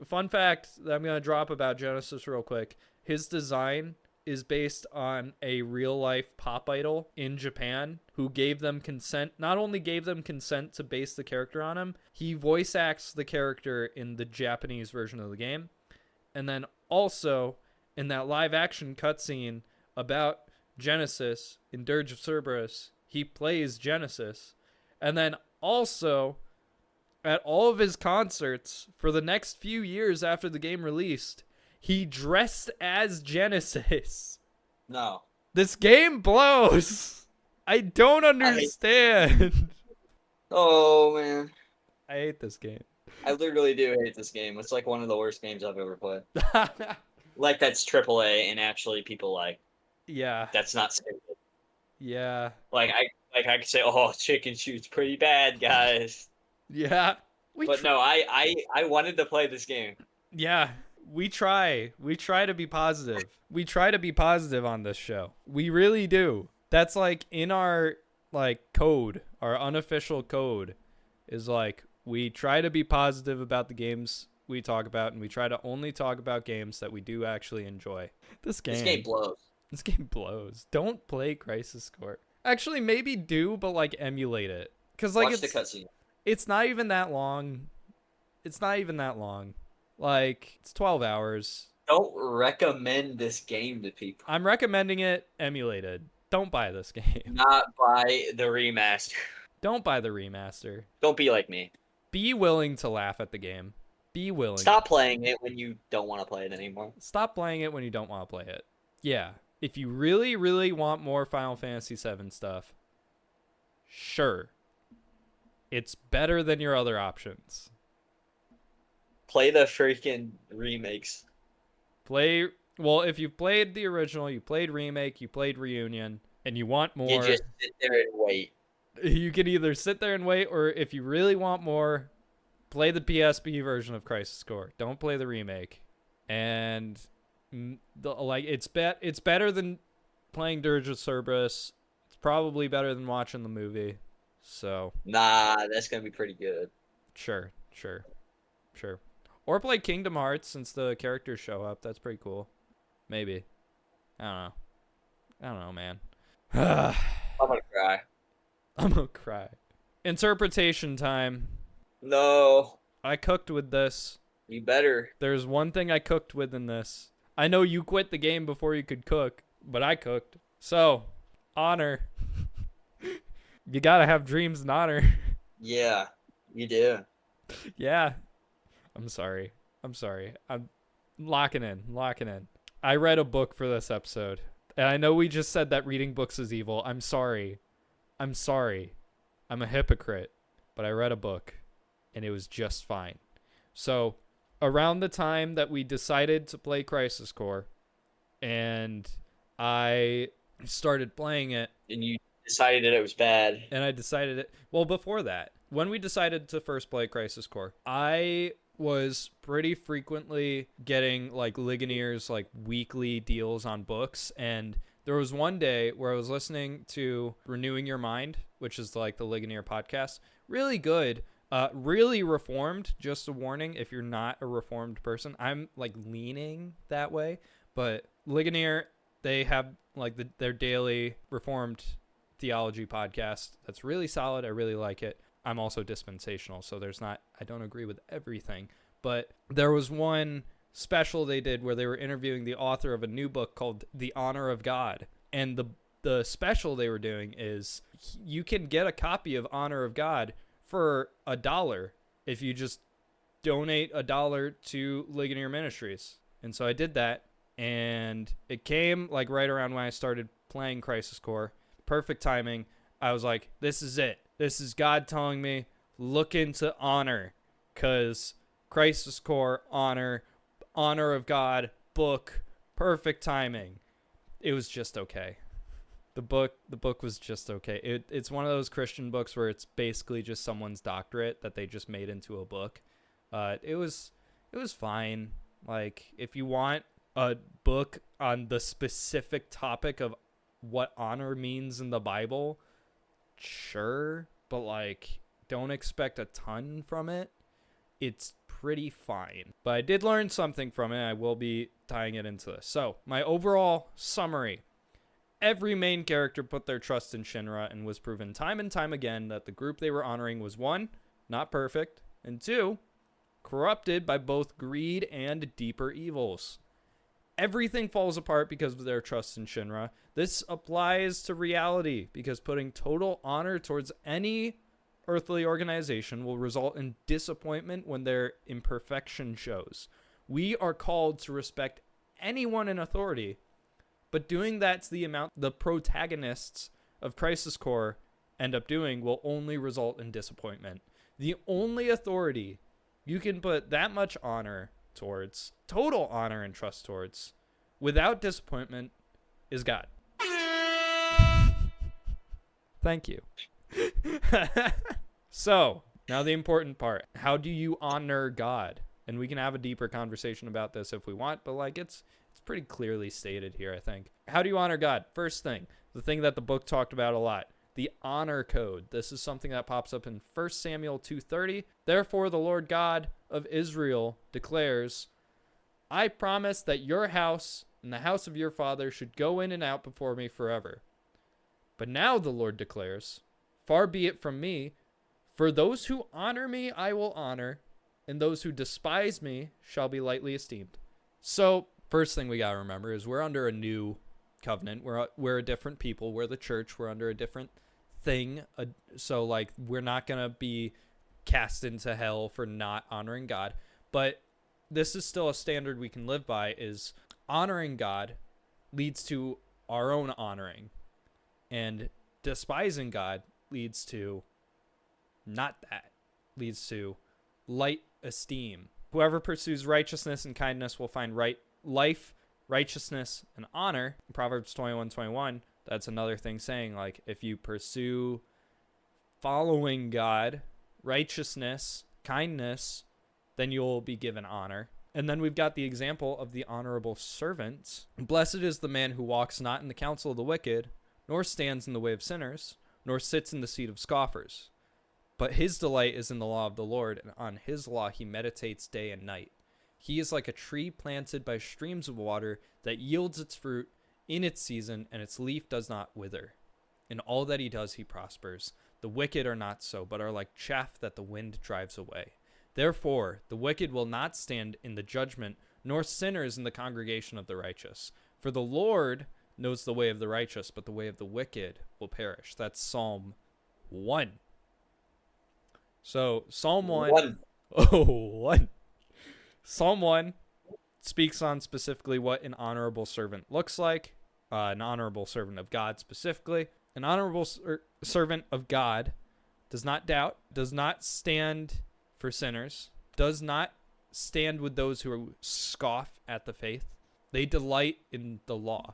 Fun fact that I'm going to drop about Genesis real quick. His design is based on a real life pop idol in Japan who gave them consent, not only gave them consent to base the character on him, he voice acts the character in the Japanese version of the game. And then also in that live action cutscene about Genesis in Dirge of Cerberus, he plays Genesis. And then also at all of his concerts for the next few years after the game released, he dressed as Genesis. No. This game blows. I don't understand. Oh, man. I hate this game. I literally do hate this game. It's like one of the worst games I've ever played. Like, that's AAA, and actually people like, Yeah. that's not stupid. Yeah. Like, I could say, oh, Chicken Shoot's pretty bad, guys. Yeah. But no, I wanted to play this game. Yeah. We try to be positive. We try to be positive on this show. We really do. That's like in our like code, our unofficial code is like we try to be positive about the games we talk about, and we try to only talk about games that we do actually enjoy. This game blows. This game blows. Don't play Crisis Core. Actually, maybe do, but like emulate it. Cause like Watch the cutscene. it's not even that long. It's not even that long. Like it's 12 hours. Don't recommend this game to people. I'm recommending it emulated. Don't buy this game. Not buy the remaster. Don't buy the remaster. Don't be like me. Be willing to laugh at the game. Be willing. Stop playing it when you don't want to play it anymore. Stop playing it when you don't want to play it. Yeah. If you really, really want more Final Fantasy VII stuff, sure. It's better than your other options. Play the freaking remakes. Well, if you played the original, you played Remake, you played Reunion, and you want more, You just sit there and wait. you can either sit there and wait, or if you really want more, play the PSP version of Crisis Core. Don't play the remake. And it's better than playing Dirge of Cerberus. It's probably better than watching the movie. So Nah, that's gonna be pretty good. sure. Or play Kingdom Hearts since the characters show up. That's pretty cool. Maybe. I don't know, man. I'm gonna cry. I'm gonna cry. Interpretation time. No, I cooked with this. you better. There's one thing I cooked with in this. I know you quit the game before you could cook, but I cooked. So, honor. You gotta have dreams and honor. Yeah, you do. Yeah. I'm sorry. I'm locking in. I read a book for this episode. And I know we just said that reading books is evil. I'm sorry. I'm a hypocrite. But I read a book. And it was just fine. So, around the time that we decided to play Crisis Core, and I started playing it, And you decided that it was bad. and I decided it. Well, before that, when we decided to first play Crisis Core, I was pretty frequently getting like Ligonier's like weekly deals on books, and there was one day where I was listening to Renewing Your Mind, which is like the Ligonier podcast. Really good. Really reformed. Just a warning if you're not a reformed person. I'm like leaning that way, but Ligonier, they have like their daily reformed theology podcast that's really solid. I really like it. I'm also dispensational, so I don't agree with everything, but there was one special they did where they were interviewing the author of a new book called The Honor of God, and the special they were doing is you can get a copy of Honor of God for $1 if you just donate $1 to Ligonier Ministries. And so I did that, and it came like right around when I started playing Crisis Core. Perfect timing. I was like, this is it. This is God telling me, look into honor, because Crisis Core, honor of God, book, perfect timing. It was just okay. The book was just okay. It's one of those Christian books where it's basically just someone's doctorate that they just made into a book. It was fine. Like, if you want a book on the specific topic of what honor means in the Bible, sure, but like don't expect a ton from it. It's pretty fine, but I did learn something from it. I will be tying it into this. So my overall summary: every main character put their trust in Shinra and was proven time and time again that the group they were honoring was, 1, not perfect, and 2, corrupted by both greed and deeper evils. Everything falls apart because of their trust in Shinra. This applies to reality because putting total honor towards any earthly organization will result in disappointment when their imperfection shows. We are called to respect anyone in authority, but doing that's the amount the protagonists of Crisis Core end up doing will only result in disappointment. The only authority you can put that much honor towards, total honor and trust towards, without disappointment, is God. Thank you. So, now the important part. How do you honor God? And we can have a deeper conversation about this if we want, but like it's pretty clearly stated here, I think. How do you honor God? First thing, the thing that the book talked about a lot, the honor code. This is something that pops up in 1 Samuel 2:30. Therefore, the Lord God of Israel declares, I promise that your house and the house of your father should go in and out before me forever. But now the Lord declares, far be it from me, for those who honor me I will honor, and those who despise me shall be lightly esteemed. So, first thing we got to remember is we're under a new covenant. We're a different people. We're the church. We're under a different thing. So, like, we're not going to be cast into hell for not honoring God. But this is still a standard we can live by, is honoring God leads to our own honoring. And despising God leads to not that. Leads to light esteem. Whoever pursues righteousness and kindness will find life, righteousness, and honor. In Proverbs 21:21, that's another thing saying, like, if you pursue following God, righteousness, kindness, then you'll be given honor. And then we've got the example of the honorable servant. Blessed is the man who walks not in the counsel of the wicked, nor stands in the way of sinners, nor sits in the seat of scoffers. But his delight is in the law of the Lord, and on his law he meditates day and night. He is like a tree planted by streams of water that yields its fruit in its season, and its leaf does not wither. In all that he does, he prospers. The wicked are not so, but are like chaff that the wind drives away. Therefore, the wicked will not stand in the judgment, nor sinners in the congregation of the righteous. For the Lord knows the way of the righteous, but the way of the wicked will perish. That's Psalm 1. So, Psalm 1. Oh, 1. Psalm 1 speaks on specifically what an honorable servant looks like. An honorable servant of God specifically. An honorable servant of God does not doubt, does not stand for sinners, does not stand with those who scoff at the faith. They delight in the law.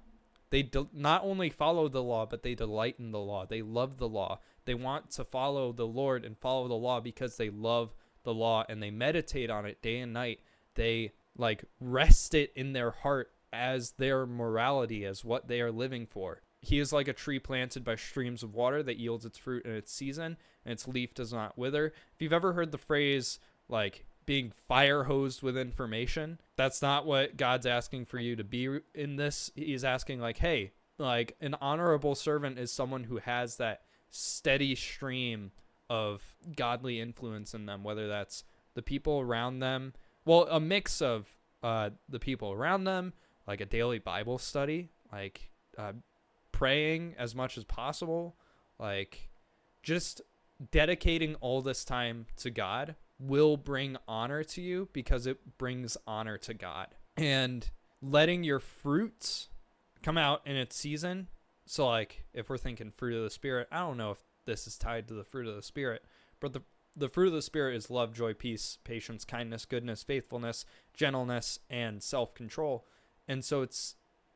They not only follow the law, but they delight in the law. They love the law. They want to follow the Lord and follow the law because they love the law, and they meditate on it day and night. They like rest it in their heart as their morality, as what they are living for. He is like a tree planted by streams of water that yields its fruit in its season, and its leaf does not wither. If you've ever heard the phrase, like, being fire hosed with information, that's not what God's asking for you to be in this. He's asking, like, hey, like, an honorable servant is someone who has that steady stream of godly influence in them, whether that's the people around them, well, a mix of the people around them, like a daily Bible study, like praying as much as possible, like just dedicating all this time to God will bring honor to you because it brings honor to God. And letting your fruits come out in its season. So like if we're thinking fruit of the Spirit, I don't know if this is tied to the fruit of the Spirit, but the fruit of the Spirit is love, joy, peace, patience, kindness, goodness, faithfulness, gentleness, and self-control. And so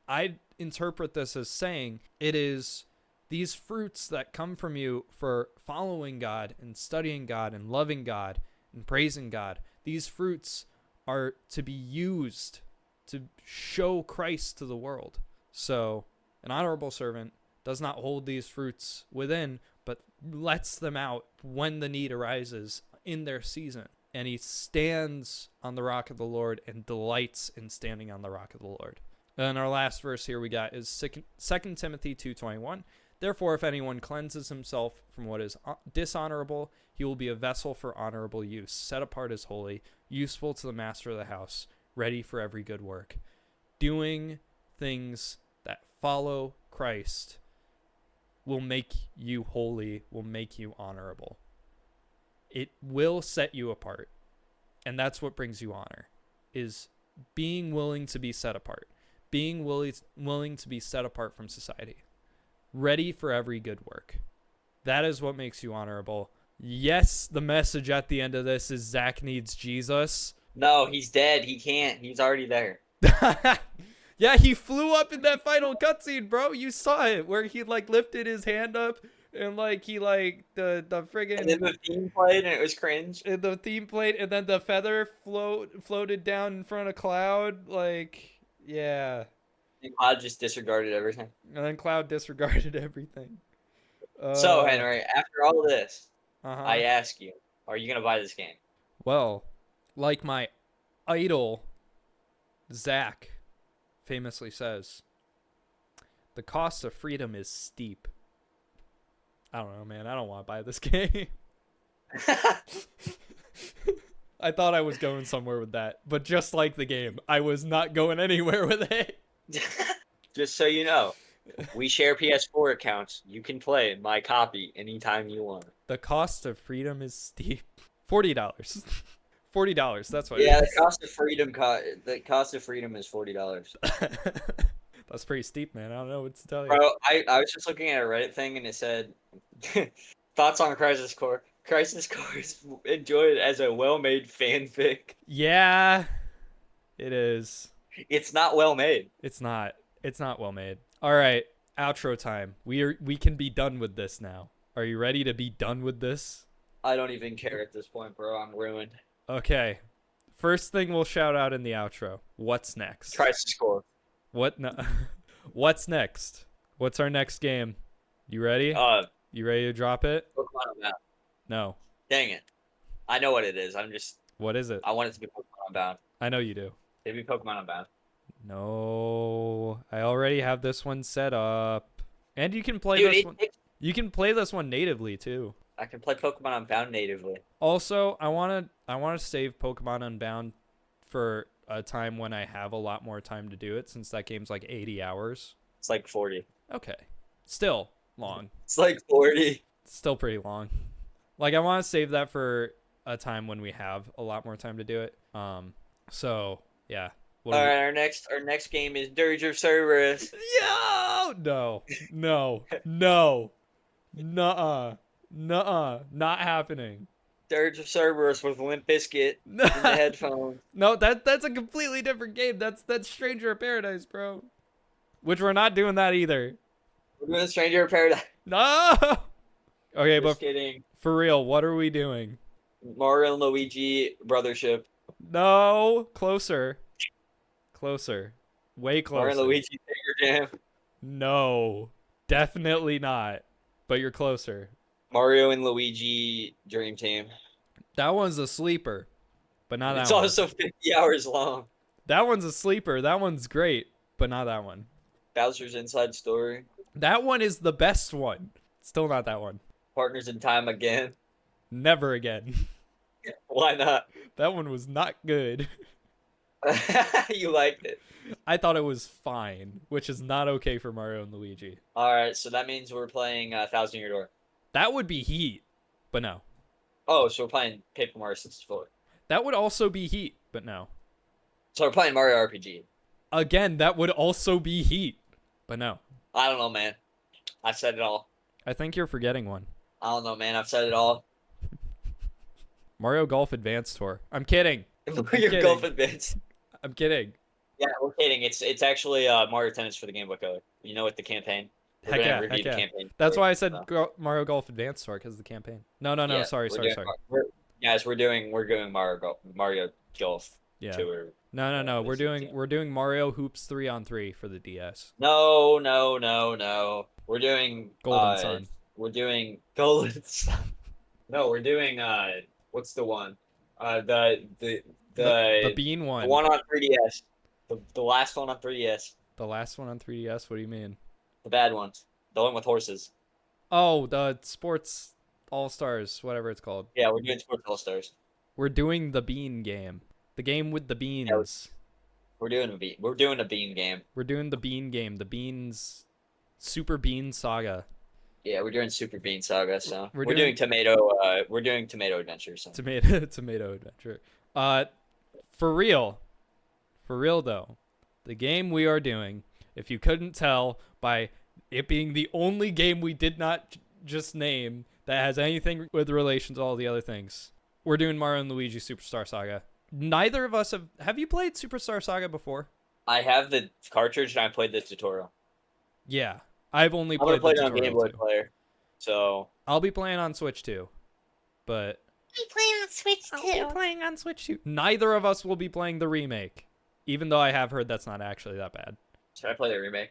I interpret this as saying it is these fruits that come from you for following God and studying God and loving God and praising God. These fruits are to be used to show Christ to the world. So an honorable servant does not hold these fruits within, but lets them out when the need arises in their season. And he stands on the rock of the Lord and delights in standing on the rock of the Lord. And our last verse here we got is 2 Timothy 2:21. Therefore, if anyone cleanses himself from what is dishonorable, he will be a vessel for honorable use, set apart as holy, useful to the master of the house, ready for every good work. Doing things that follow Christ will make you holy, will make you honorable. It will set you apart. And that's what brings you honor, is being willing to be set apart, being willing to be set apart from society, ready for every good work. That is what makes you honorable. Yes, the message at the end of this is Zack needs Jesus. No, he's dead. He can't. He's already there. Yeah, he flew up in that final cutscene, bro. You saw it where he like lifted his hand up and like he like the friggin' And then the theme played and it was cringe. and the theme played and then the feather floated down in front of Cloud. Like, yeah. And Cloud just disregarded everything. And then Cloud disregarded everything. So, Henry, after all this, Uh-huh. I ask you, are you going to buy this game? Well, like my idol, Zack, famously says, the cost of freedom is steep. I don't know, man. I don't want to buy this game. I thought I was going somewhere with that, but just like the game, I was not going anywhere with it. Just so you know, we share PS4 accounts. You can play my copy anytime you want. The cost of freedom is steep. $40. $40. That's what. Yeah, it the is. cost of freedom is $40. That's pretty steep, man. I don't know what to tell you. Bro, I was just looking at a Reddit thing and it said, thoughts on Crisis Core. Crisis Core is enjoyed as a well-made fanfic. Yeah, it is. It's not well made. It's not. It's not well made. All right, outro time. We can be done with this now. Are you ready to be done with this? I don't even care at this point, bro. I'm ruined. Okay. First thing we'll shout out in the outro. What's next? Crisis Core. What? No. What's next? What's our next game? You ready? You ready to drop it? Pokemon Unbound. No. Dang it. I know what it is. What is it? I want it to be Pokemon Unbound. I know you do. It'd be Pokemon Unbound. No. I already have this one set up. And you can play Dude, this one. You can play this one natively too. I can play Pokemon Unbound natively. Also, I want to save Pokemon Unbound for a time when I have a lot more time to do it, since that game's like 80 hours. It's like 40. Okay. Still long. It's like 40. Still pretty long. Like, I want to save that for a time when we have a lot more time to do it. So yeah. All right, our next game is Dirge of Cerberus. No, nuh-uh, not happening. Dirge of Cerberus with Limp Bizkit in the headphones. No, that's a completely different game. That's Stranger of Paradise, bro. Which we're not doing that either. We're doing Stranger of Paradise. No. Okay, Just but kidding. for real, what are we doing? Mario and Luigi Brothership. No, closer, way closer. Mario and Luigi Finger Jam. No, definitely not. But you're closer. Mario and Luigi Dream Team. That one's a sleeper, but not that It's one. also 50 hours long. That one's a sleeper. That one's great, but not that one. Bowser's Inside Story. That one is the best one. Still not that one. Partners in Time Again. Never again. Why not? That one was not good. You liked it. I thought it was fine, which is not okay for Mario and Luigi. Alright, so that means we're playing Thousand Year Door. That would be Heat, but no. Oh, so we're playing Paper Mario 64. That would also be Heat, but no. So we're playing Mario RPG. Again, that would also be Heat, but no. I don't know, man. I've said it all. I think you're forgetting one. I don't know, man. I've said it all. Mario Golf Advance Tour. I'm kidding. Your kidding. Golf Advance. I'm kidding. Yeah, we're kidding. It's actually Mario Tennis for the Game Boy Color. You know, with the campaign. We're Heck gonna yeah, review heck the yeah. campaign. That's why I said So. Mario Golf Advance Tour, because of the campaign. No, Yeah, sorry. Guys, we're doing Mario Golf Yeah. Tour. No. We're doing Mario Hoops 3-on-3 for the DS. No. We're doing Golden Sun. We're doing Golden Sun. No, we're doing what's the one? The Bean one. The one on 3DS. The last one on 3DS. The last one on 3DS. What do you mean? The bad ones. The one with horses. Oh, the Sports All Stars, whatever it's called. Yeah, we're doing Sports All Stars. We're doing the Bean game. The game with the beans. We're doing a bean game. We're doing the Bean game. The Beans Super Bean Saga. Yeah, we're doing Super Bean Saga. So We're we're doing- doing Tomato. We're doing Tomato Adventure. So Tomato Adventure. For real though, the game we are doing, if you couldn't tell by it being the only game we did not just name that has anything with relation to all the other things, we're doing Mario and Luigi Superstar Saga. Neither of us have you played Superstar Saga before? I have the cartridge and I played the tutorial. Yeah, I've only I'm gonna played play the it on Game Boy tutorial too. Player. So I'll be playing on Switch too, but I'm playing on Switch too. playing on Switch too. Neither of us will be playing the remake, even though I have heard that's not actually that bad. should I play the remake?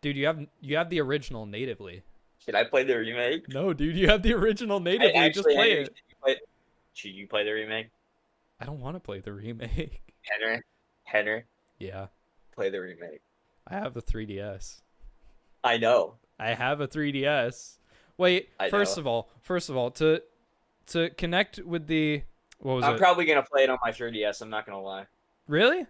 Dude, you have the original natively. Should I play the remake? No, dude, you have the original natively. Just play Henry, it. should you play the remake? I don't want to play the remake. Henry, Yeah, play the remake. I have the 3DS. I know. I have a 3DS. Wait, first of all, to connect with the I'm probably gonna play it on my 3DS. I'm not gonna lie. Really?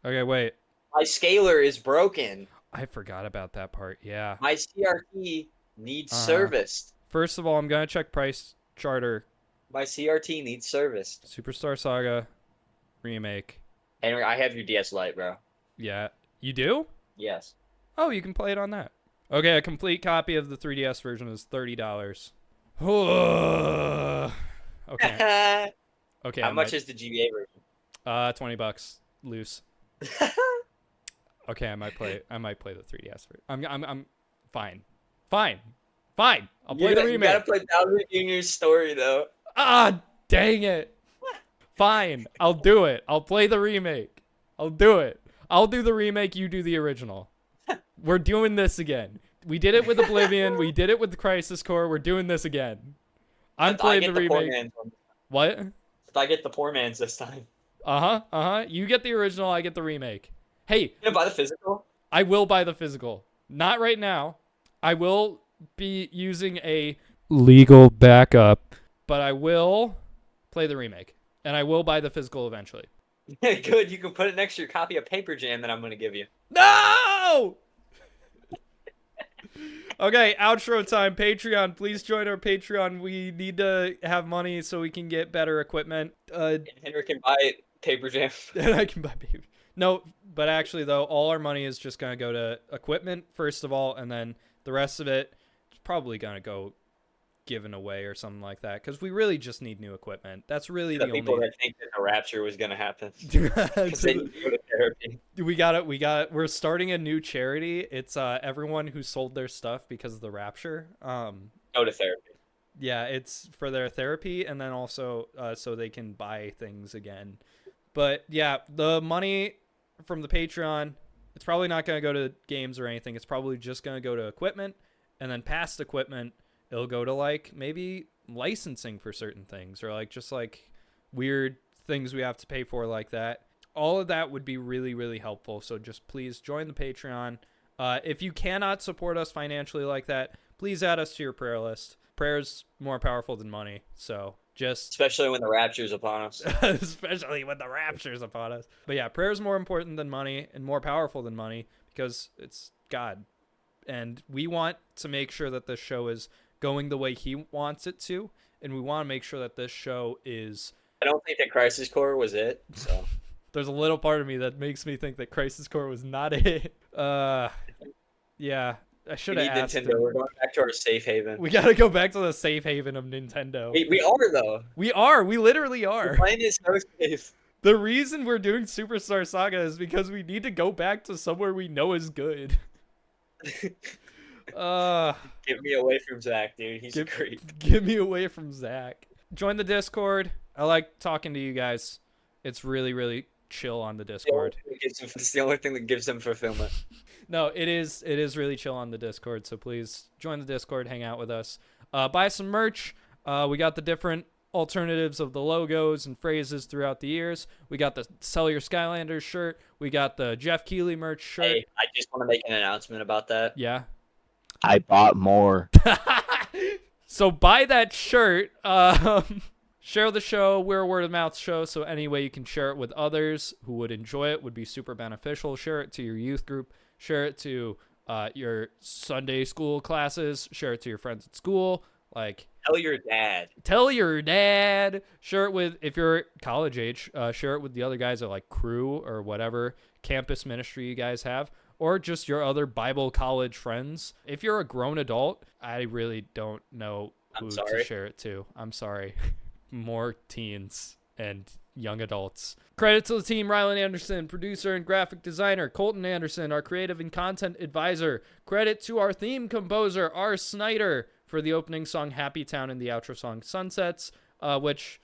Okay, wait. My scaler is broken. I forgot about that part. Yeah. My CRT needs serviced. First of all, I'm gonna check price charter. My CRT needs serviced. Superstar Saga remake. Henry, I have your DS Lite, bro. Yeah. You do? Yes. Oh, you can play it on that. Okay, a complete copy of the 3DS version is $30. Okay. Okay. How much is the GBA version? $20 loose. Okay, I might play the 3DS version. I'm fine. I'll play the remake. You gotta play Bowser Jr.'s story though. Ah, dang it. Fine, I'll do it. I'll play the remake. I'll do it. I'll do the remake, you do the original. We're doing this again. We did it with Oblivion. We did it with the Crisis Core. We're doing this again. I'm playing the remake. What? If I get the poor man's this time. You get the original, I get the remake. Hey. You gonna buy the physical? I will buy the physical. Not right now. I will be using a legal backup, but I will play the remake. And I will buy the physical eventually. Good, you can put it next to your copy of Paper Jam that I'm gonna give you. No! Okay, outro time. Patreon. Please join our Patreon. We need to have money so we can get better equipment. And Henry can buy Paper Jam. And I can buy paper. No, but actually, though, all our money is just going to go to equipment, first of all, and then the rest of it is probably going to go given away or something like that, because we really just need new equipment. That's really the people only... that think that the rapture was going to happen. Because they need to go to therapy. We got it. We're starting a new charity. It's everyone who sold their stuff because of the rapture. Go to therapy. Yeah, it's for their therapy, and then also so they can buy things again. But yeah, the money from the Patreon, it's probably not going to go to games or anything. It's probably just going to go to equipment, and then past equipment, it'll go to like maybe licensing for certain things, or like just like weird things we have to pay for like that. All of that would be really, really helpful. So just please join the Patreon. If you cannot support us financially like that, please add us to your prayer list. Prayer's more powerful than money. So just... Especially when the rapture's upon us. Especially when the rapture's upon us. But yeah, prayer's more important than money and more powerful than money because it's God. And we want to make sure that this show is going the way he wants it to. And we want to make sure that this show is... I don't think that Crisis Core was it, so... There's a little part of me that makes me think that Crisis Core was not it. Yeah, I should have asked Nintendo. him. We're going back to our safe haven. We gotta go back to the safe haven of Nintendo. We are, though. We are. We literally are. The plane is so safe. The reason we're doing Superstar Saga is because we need to go back to somewhere we know is good. Get me away from Zack, dude. He's great. Get me away from Zack. Join the Discord. I like talking to you guys. It's really, really chill on the Discord. It's the only thing that gives him fulfillment. No, it is really chill on the Discord, so please join the Discord, hang out with us. Buy some merch. We got the different alternatives of the logos and phrases throughout the years. We got the Sell Your Skylanders shirt. We got the Jeff Keighley merch shirt. Hey, I just want to make an announcement about that. Yeah. I bought more. So buy that shirt. Share the show. We're a word of mouth show, so any way you can share it with others who would enjoy it would be super beneficial. Share it to your youth group. Share it to your Sunday school classes. Share it to your friends at school. Like, tell your dad. Tell your dad. Share it with, if you're college age, share it with the other guys at like Crew or whatever campus ministry you guys have, or just your other Bible college friends. If you're a grown adult, I really don't know who to share it to. I'm sorry. More teens and young adults. Credit to the team: Rylan Anderson, producer and graphic designer; Colton Anderson, our creative and content advisor. Credit to our theme composer, R. Snyder, for the opening song Happy Town and the outro song Sunsets, which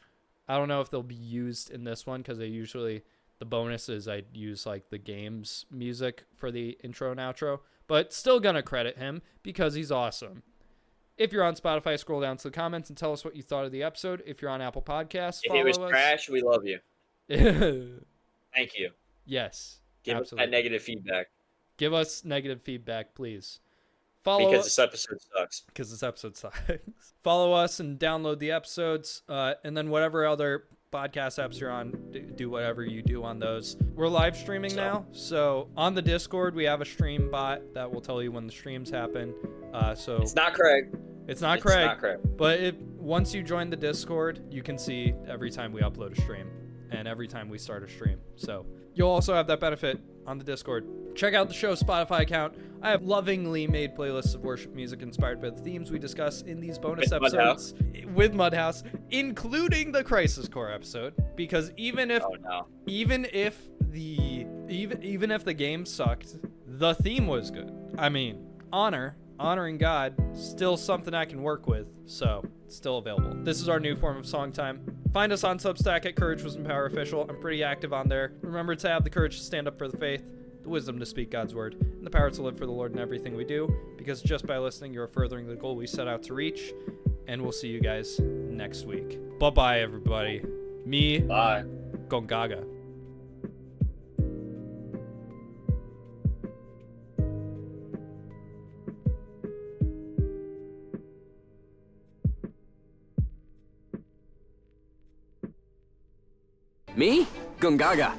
I don't know if they'll be used in this one because the bonuses I use like the game's music for the intro and outro, but still gonna credit him because he's awesome. If you're on Spotify, scroll down to the comments and tell us what you thought of the episode. If you're on Apple Podcasts, If follow it was us. trash, we love you. Thank you. Yes. Give absolutely. us that negative feedback. Give us negative feedback, please. Follow Because this episode sucks. Because this episode sucks. Follow us and download the episodes, and then whatever other podcast apps you're on, do whatever you do on those. We're live streaming now, so on the Discord we have a stream bot that will tell you when the streams happen. So It's not Craig. It's not Craig. But once you join the Discord, you can see every time we upload a stream and every time we start a stream. So you'll also have that benefit on the Discord. Check out the show's Spotify account. I have lovingly made playlists of worship music inspired by the themes we discuss in these bonus episodes with Mudhouse, including the Crisis Core episode. Because even if the game sucked, the theme was good. I mean, honoring God, still something I can work with, so it's still available. This is our new form of song time. Find us on Substack at Courage Wisdom Power Official. I'm pretty active on there. Remember to have the courage to stand up for the faith, the wisdom to speak God's word, and the power to live for the Lord in everything we do, because just by listening, you're furthering the goal we set out to reach, and we'll see you guys next week. Bye-bye, everybody. Bye. Gongaga. Me? Gongaga.